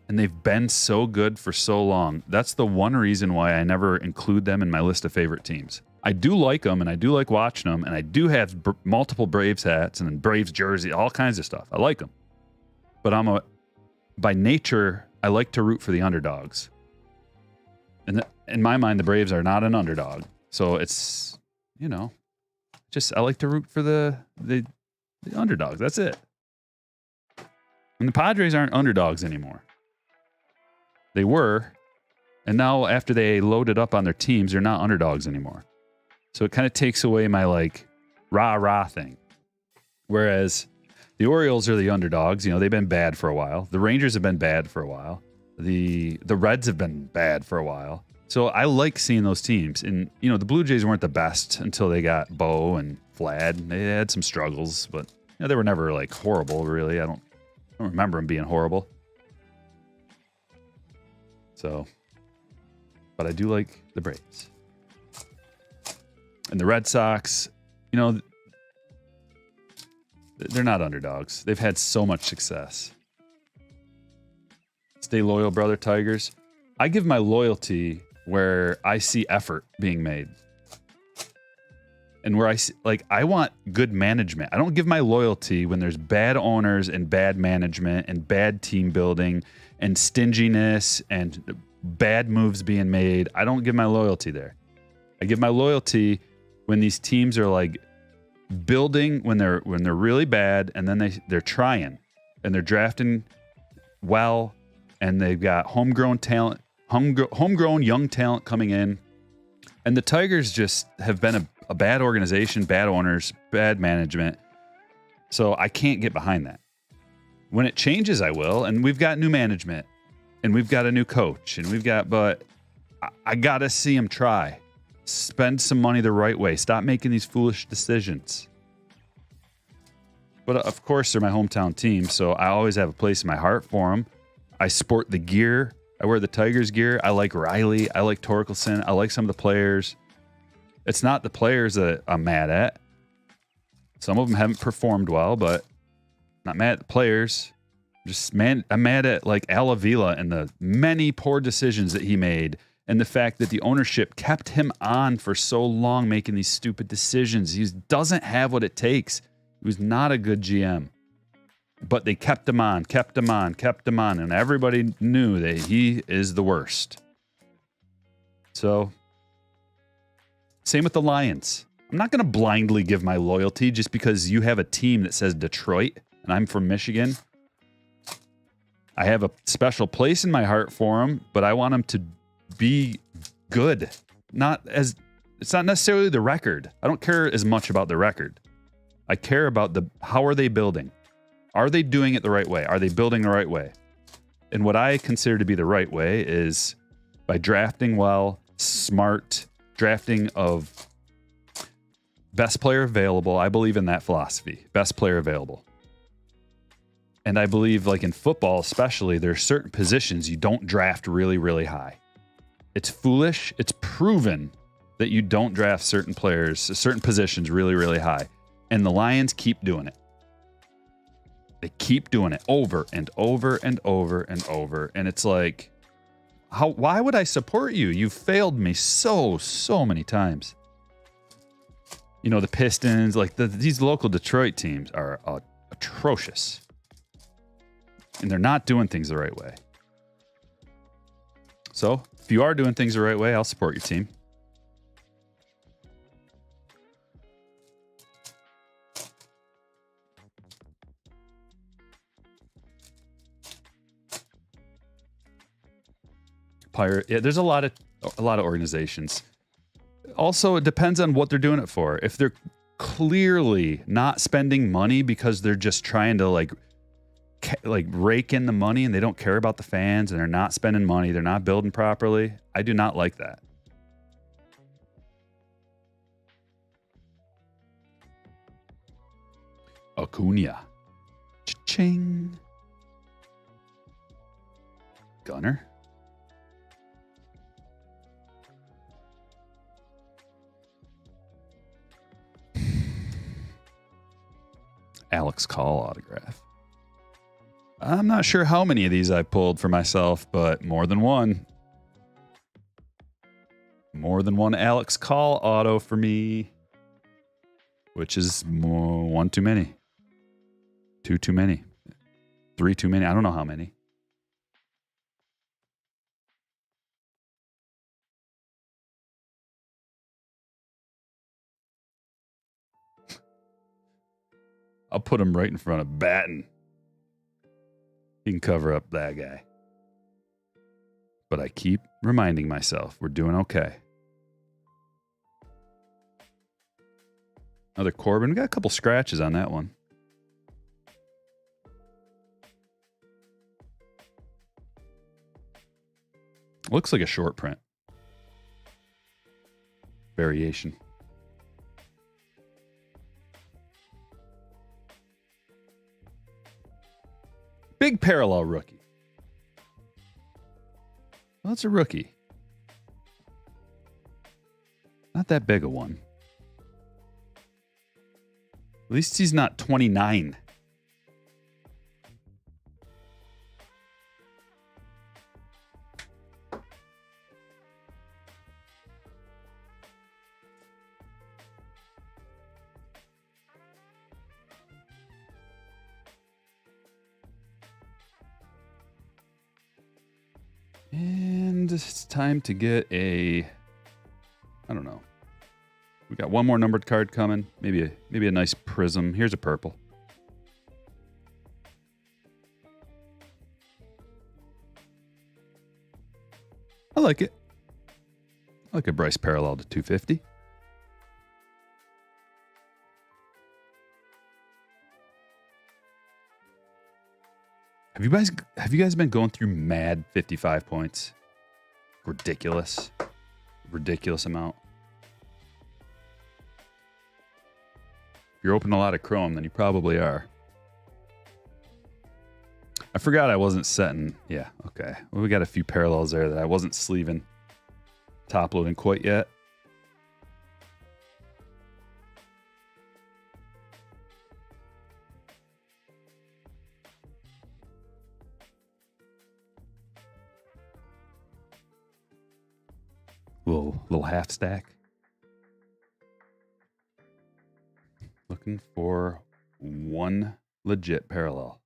Speaker 1: And they've been so good for so long. That's the one reason why I never include them in my list of favorite teams. I do like them, and I do like watching them, and I do have multiple Braves hats and Braves jersey, all kinds of stuff. I like them. But by nature, I like to root for the underdogs. And in my mind, the Braves are not an underdog. So it's, I like to root for the underdogs. That's it. And the Padres aren't underdogs anymore. They were, and now after they loaded up on their teams, they're not underdogs anymore. So it kind of takes away my, like, rah-rah thing. Whereas the Orioles are the underdogs. They've been bad for a while. The Rangers have been bad for a while. The Reds have been bad for a while. So I like seeing those teams. And, you know, the Blue Jays weren't the best until they got Bo and Vlad. They had some struggles, but you know, they were never like horrible, really. I don't remember them being horrible. So, but I do like the Braves. And the Red Sox, you know, they're not underdogs. They've had so much success. Stay loyal, brother Tigers. I give my loyalty where I see effort being made. And where I see, like, I want good management. I don't give my loyalty when there's bad owners and bad management and bad team building and stinginess and bad moves being made. I don't give my loyalty there. I give my loyalty when these teams are like building when they're really bad, and then they're trying and they're drafting well, and they've got homegrown talent, homegrown young talent coming in. And the Tigers just have been a bad organization, bad owners, bad management. So I can't get behind that. When it changes, I will. And we've got new management, and we've got a new coach, and but I got to see them try. Spend some money the right way. Stop making these foolish decisions. But of course, they're my hometown team, so I always have a place in my heart for them. I sport the gear. I wear the Tigers gear. I like Riley. I like Torkelson. I like some of the players. It's not the players that I'm mad at. Some of them haven't performed well, but I'm not mad at the players. I'm mad at like Al Avila and the many poor decisions that he made, and the fact that the ownership kept him on for so long making these stupid decisions. He doesn't have what it takes. He was not a good GM. But they kept him on, and everybody knew that he is the worst. So, same with the Lions. I'm not going to blindly give my loyalty just because you have a team that says Detroit and I'm from Michigan. I have a special place in my heart for them, but I want them to be good. It's not necessarily the record. I don't care as much about the record. I care about how are they building? Are they doing it the right way? Are they building the right way? And what I consider to be the right way is by drafting well, smart drafting of best player available. I believe in that philosophy. Best player available. And I believe, like in football especially, there are certain positions you don't draft really, really high. It's foolish. It's proven that you don't draft certain players, certain positions really, really high. And the Lions keep doing it. They keep doing it over and over and over and over. And it's like, why would I support you? You've failed me so many times. You know, the Pistons, like these local Detroit teams are atrocious. And they're not doing things the right way. So, if you are doing things the right way, I'll support your team. Yeah, there's a lot of organizations. Also, it depends on what they're doing it for. If they're clearly not spending money because they're just trying to like rake in the money and they don't care about the fans and they're not spending money, they're not building properly, I do not like that. Acuna. Cha-ching. Gunner. Alex Call autograph. I'm not sure how many of these I pulled for myself, but more than one. More than one Alex Call auto for me, which is one too many. Two too many. Three too many. I don't know how many. I'll put him right in front of Batten. He can cover up that guy. But I keep reminding myself we're doing okay. Another Corbin. We got a couple scratches on that one. Looks like a short print. Variation. Big parallel rookie. Well, that's a rookie. Not that big a one. At least he's not 29. And it's time to get a, I don't know. We got one more numbered card coming. Maybe a nice prism. Here's a purple. I like it. I like a Bryce parallel to 250. Have you guys been going through mad 55 points? Ridiculous. Ridiculous amount. If you're opening a lot of Chrome, then you probably are. I forgot I wasn't setting. Yeah, okay. Well, we got a few parallels there that I wasn't sleeving, top loading quite yet. Little half stack. Looking for one legit parallel.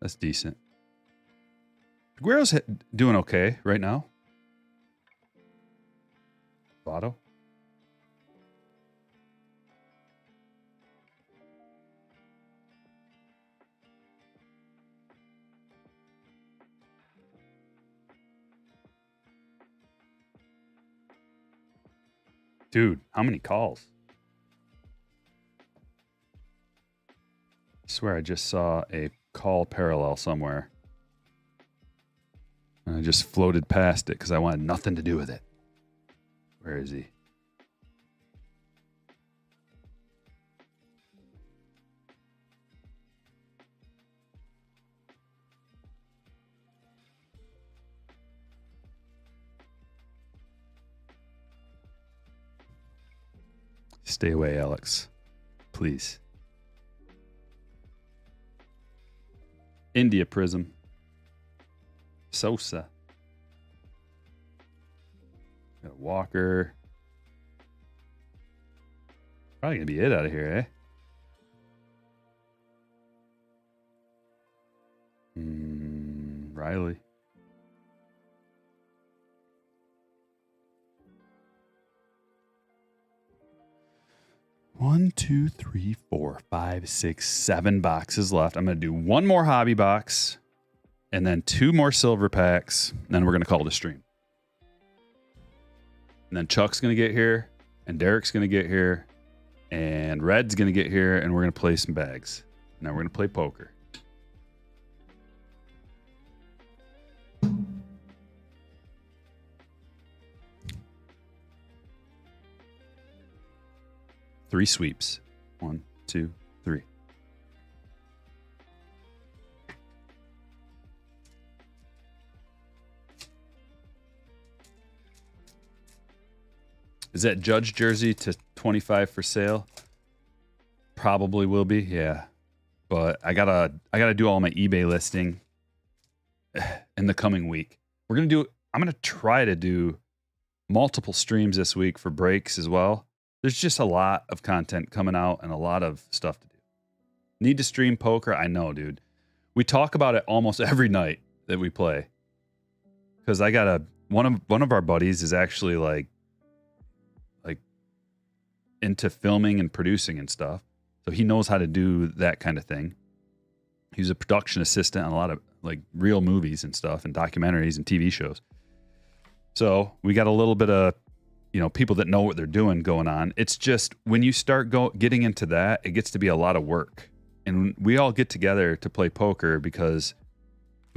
Speaker 1: That's decent. Aguero's doing okay right now. Votto. Dude, how many calls? I swear I just saw a call parallel somewhere. And I just floated past it because I wanted nothing to do with it. Where is he? Stay away, Alex. Please. India Prism. Sosa. Got a Walker. Probably gonna be it out of here, eh? Riley. One, two, three, four, five, six, 7 boxes left. I'm going to do one more hobby box and then 2 more silver packs. And then we're going to call it a stream. And then Chuck's going to get here and Derek's going to get here and Red's going to get here and we're going to play some bags. Now we're going to play poker. Three sweeps. 1, 2, 3. Is that Judge jersey to 25 for sale? Probably will be, yeah. But I gotta do all my eBay listing in the coming week. I'm gonna try to do multiple streams this week for breaks as well. There's just a lot of content coming out and a lot of stuff to do. Need to stream poker? I know, dude. We talk about it almost every night that we play. Because I got one of our buddies is actually like into filming and producing and stuff. So he knows how to do that kind of thing. He's a production assistant on a lot of like real movies and stuff and documentaries and TV shows. So we got a little bit of people that know what they're doing going on. It's just when you start getting into that, it gets to be a lot of work. And we all get together to play poker because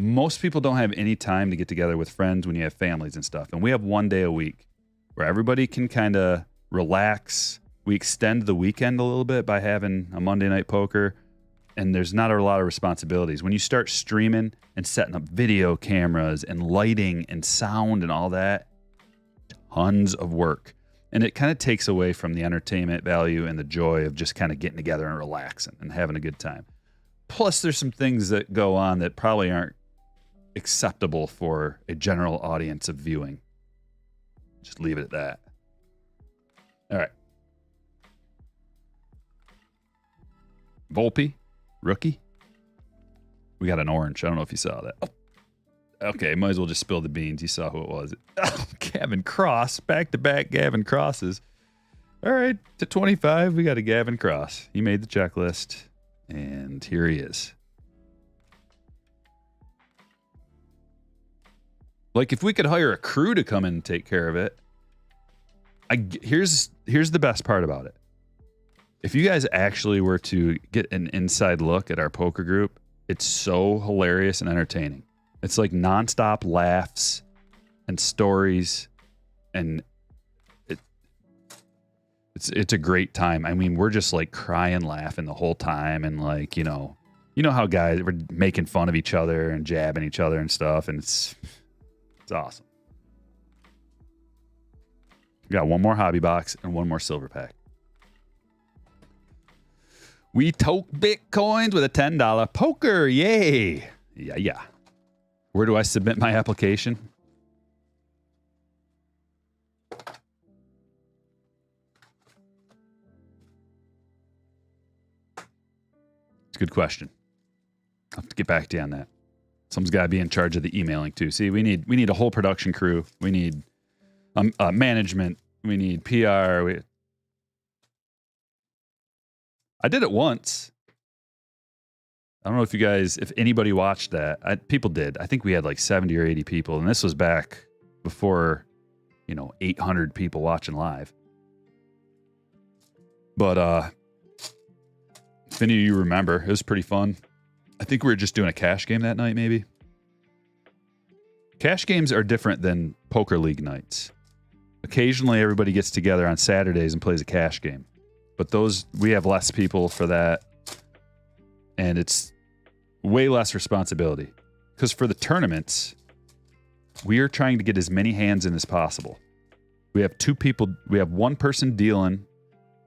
Speaker 1: most people don't have any time to get together with friends when you have families and stuff. And we have 1 day a week where everybody can kind of relax. We extend the weekend a little bit by having a Monday night poker, and there's not a lot of responsibilities. When you start streaming and setting up video cameras and lighting and sound and all that, tons of work. And it kind of takes away from the entertainment value and the joy of just kind of getting together and relaxing and having a good time. Plus, there's some things that go on that probably aren't acceptable for a general audience of viewing. Just leave it at that. All right. Volpe, rookie. We got an orange. I don't know if you saw that. Oh. Okay, might as well just spill the beans. You saw who it was. Oh, Gavin Cross. Back-to-back Gavin Crosses. All right, to 25, we got a Gavin Cross. He made the checklist, and here he is. Like, if we could hire a crew to come in and take care of it, here's the best part about it. If you guys actually were to get an inside look at our poker group, it's so hilarious and entertaining. It's like nonstop laughs and stories, and it's a great time. I mean, we're just like crying, laughing the whole time, and like, you know how guys were making fun of each other and jabbing each other and stuff, and it's awesome. We got one more hobby box and one more silver pack. We toke Bitcoins with a $10 poker. Yay. Yeah. Where do I submit my application? It's a good question. I'll have to get back to you on that. Someone's got to be in charge of the emailing too. See, we need a whole production crew. We need management. We need PR. I did it once. I don't know if anybody watched that. People did. I think we had like 70 or 80 people, and this was back before, 800 people watching live. But if any of you remember, it was pretty fun. I think we were just doing a cash game that night, maybe. Cash games are different than poker league nights. Occasionally, everybody gets together on Saturdays and plays a cash game. But we have less people for that. And it's way less responsibility. Because for the tournaments, we are trying to get as many hands in as possible. We have two people, we have one person dealing,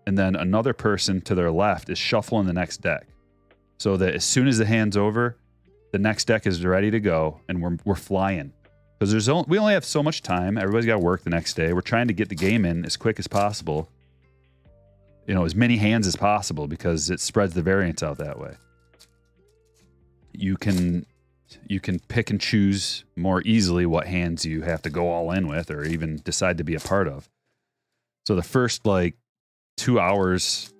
Speaker 1: and then another person to their left is shuffling the next deck. So that as soon as the hand's over, the next deck is ready to go, and we're flying. Because we only have so much time. Everybody's got to work the next day. We're trying to get the game in as quick as possible. As many hands as possible, because it spreads the variance out that way. You can pick and choose more easily what hands you have to go all in with or even decide to be a part of. So the first 2 hours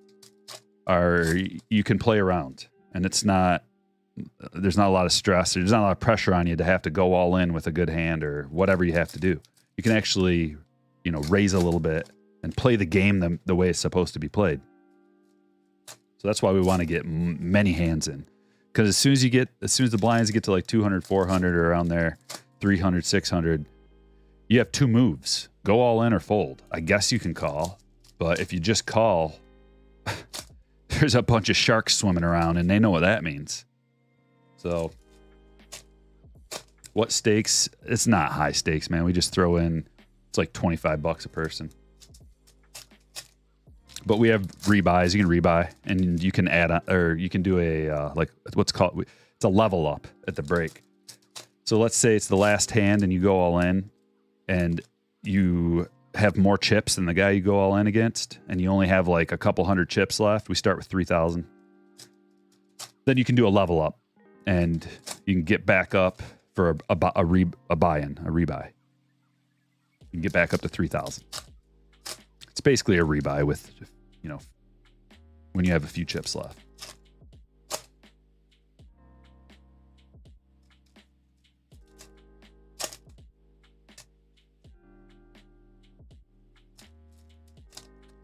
Speaker 1: you can play around, and there's not a lot of stress. There's not a lot of pressure on you to have to go all in with a good hand or whatever you have to do. You can actually, raise a little bit and play the game the way it's supposed to be played. So that's why we want to get many hands in. Because as soon as the blinds get to like 200, 400 or around there, 300, 600, you have two moves. Go all in or fold. I guess you can call, but if you just call, there's a bunch of sharks swimming around, and they know what that means. So what stakes? It's not high stakes, man. We just throw in, it's like $25 a person. But we have rebuys. You can rebuy, and you can add on, or you can do a it's a level up at the break. So let's say it's the last hand, and you go all in, and you have more chips than the guy you go all in against, and you only have like a couple hundred chips left. We start with 3,000. Then you can do a level up, and you can get back up for a buy-in, a rebuy. You can get back up to 3,000. It's basically a rebuy with, when you have a few chips left.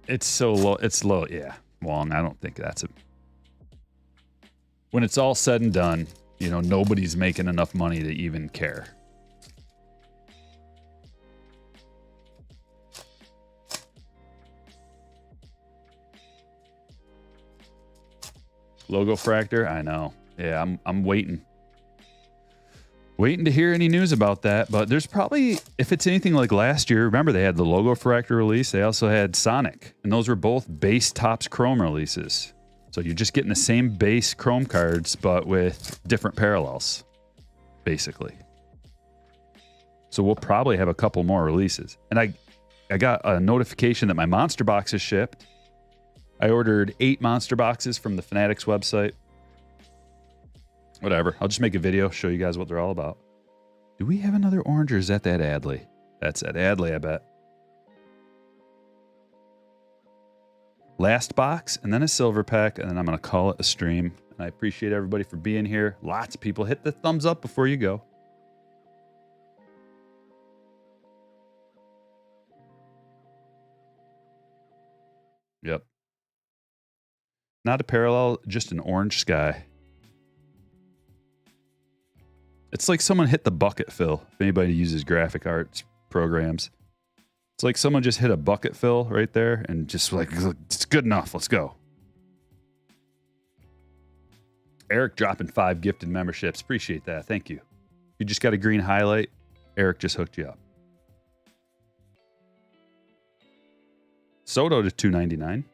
Speaker 1: It's so low. It's low. Yeah. Wong, I don't think that's when it's all said and done, you know, nobody's making enough money to even care. Logo fractor, I know. Yeah, I'm waiting to hear any news about that. But there's probably, if it's anything like last year, remember they had the logo fractor release. They also had Sonic, and those were both base Topps Chrome releases. So you're just getting the same base Chrome cards, but with different parallels, basically. So we'll probably have a couple more releases. And I got a notification that my monster box is shipped. I ordered 8 monster boxes from the Fanatics website. Whatever. I'll just make a video, show you guys what they're all about. Do we have another orange, or is that Adley? That's that Adley, I bet. Last box, and then a silver pack, and then I'm going to call it a stream. And I appreciate everybody for being here. Lots of people. Hit the thumbs up before you go. Yep. Not a parallel, just an orange sky. It's like someone hit the bucket fill. If anybody uses graphic arts programs, it's like someone just hit a bucket fill right there and just like, it's good enough. Let's go. Eric dropping 5 gifted memberships. Appreciate that. Thank you. You just got a green highlight. Eric just hooked you up. Soto to $2.99.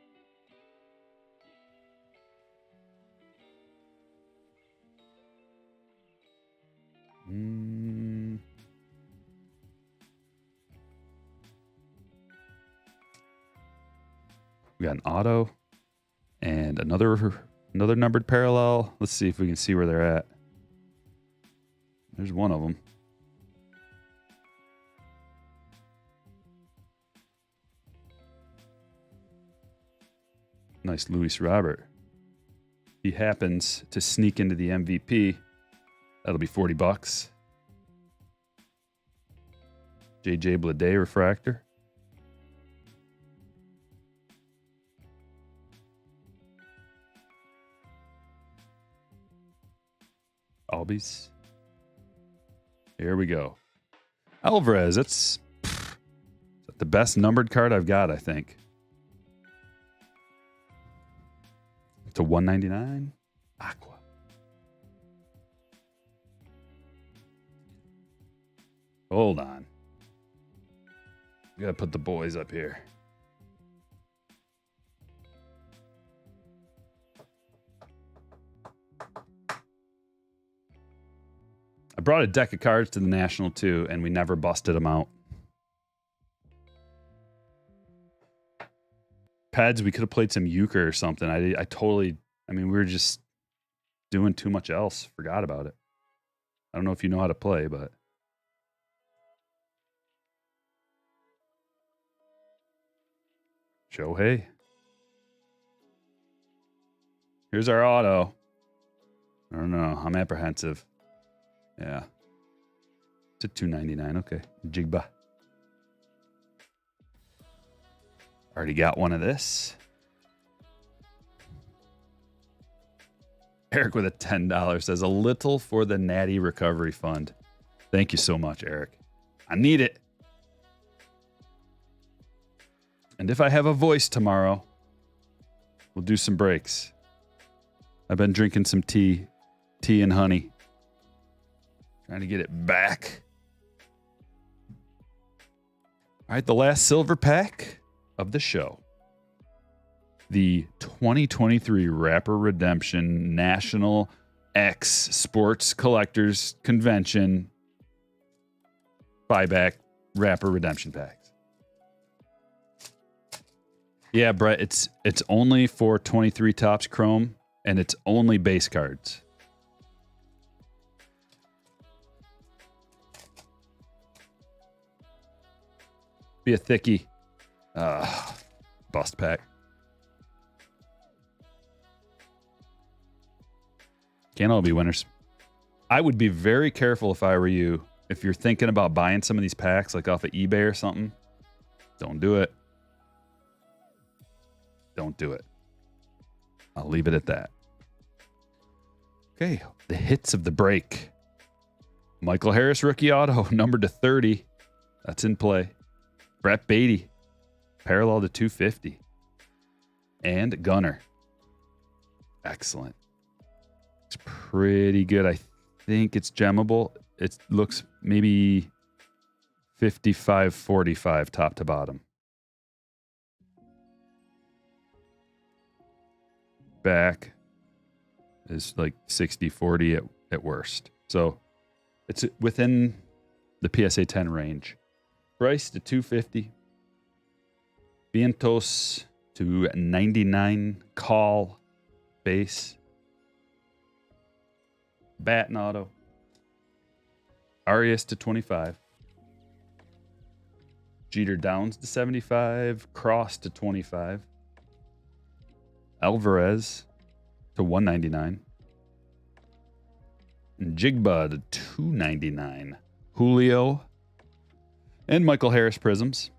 Speaker 1: We got an auto and another numbered parallel. Let's see if we can see where they're at. There's one of them. Nice Luis Robert. He happens to sneak into the MVP. That'll be $40. JJ Bleday refractor. Albies. Here we go. Alvarez. That's the best numbered card I've got, I think. To $199. Aqua. Hold on. We gotta put the boys up here. I brought a deck of cards to the National too, and we never busted them out. Peds, we could have played some euchre or something. I mean, we were just doing too much else. Forgot about it. I don't know if you know how to play, but. Shohei. Here's our auto. I don't know. I'm apprehensive. Yeah. It's a $2.99. Okay. Jigba. Already got one of this. Eric with a $10 says, a little for the Natty Recovery Fund. Thank you so much, Eric. I need it. And if I have a voice tomorrow, we'll do some breaks. I've been drinking some tea and honey. Trying to get it back. All right, the last silver pack of the show. The 2023 Rapper Redemption National X Sports Collectors Convention buyback Rapper Redemption packs. Yeah, Brett, it's only for 23 Topps Chrome, and it's only base cards. Be a thickie. Bust pack. Can't all be winners. I would be very careful if I were you. If you're thinking about buying some of these packs, like off of eBay or something, don't do it. Don't do it. I'll leave it at that. Okay, the hits of the break. Michael Harris, rookie auto, numbered to 30. That's in play. Brett Beatty, parallel to 250. And Gunner. Excellent. It's pretty good. I think it's gemmable. It looks maybe 55-45 top to bottom. Back is like 60-40 at worst. So it's within the PSA 10 range. Price to 250. Vientos to 99 call base. Batten auto. Arias to 25. Jeter Downs to 75. Cross to 25. Alvarez to 199. And Jigba to 299. Julio and Michael Harris prisms.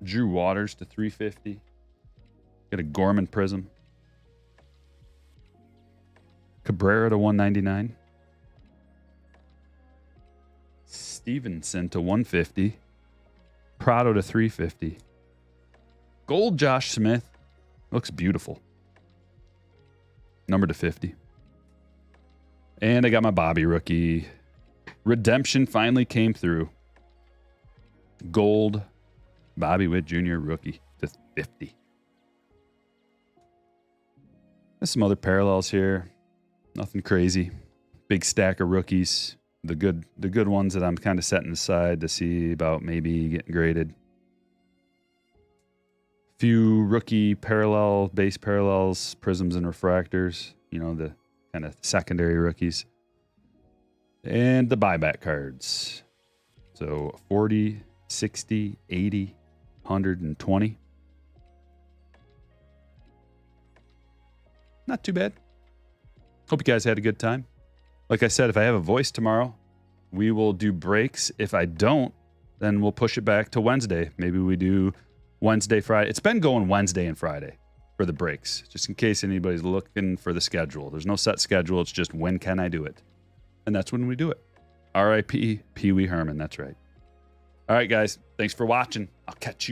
Speaker 1: Drew Waters to 350. Got a Gorman prism. Cabrera to 199. Stevenson to 150. Prado to 350. Gold Josh Smith. Looks beautiful. Number to 50. And I got my Bobby rookie. Redemption finally came through. Gold Bobby Witt Jr. rookie to 50. There's some other parallels here. Nothing crazy. Big stack of rookies. The good ones that I'm kind of setting aside to see about maybe getting graded. Few rookie parallel, base parallels, prisms and refractors. You know, the kind of secondary rookies. And the buyback cards. So 40, 60, 80, 120. Not too bad. Hope you guys had a good time. Like I said, if I have a voice tomorrow, we will do breaks. If I don't, then we'll push it back to Wednesday. Maybe we do Wednesday, Friday. It's been going Wednesday and Friday for the breaks, just in case anybody's looking for the schedule. There's no set schedule. It's just when can I do it? And that's when we do it. R.I.P. Pee Wee Herman. That's right. All right, guys. Thanks for watching. I'll catch you.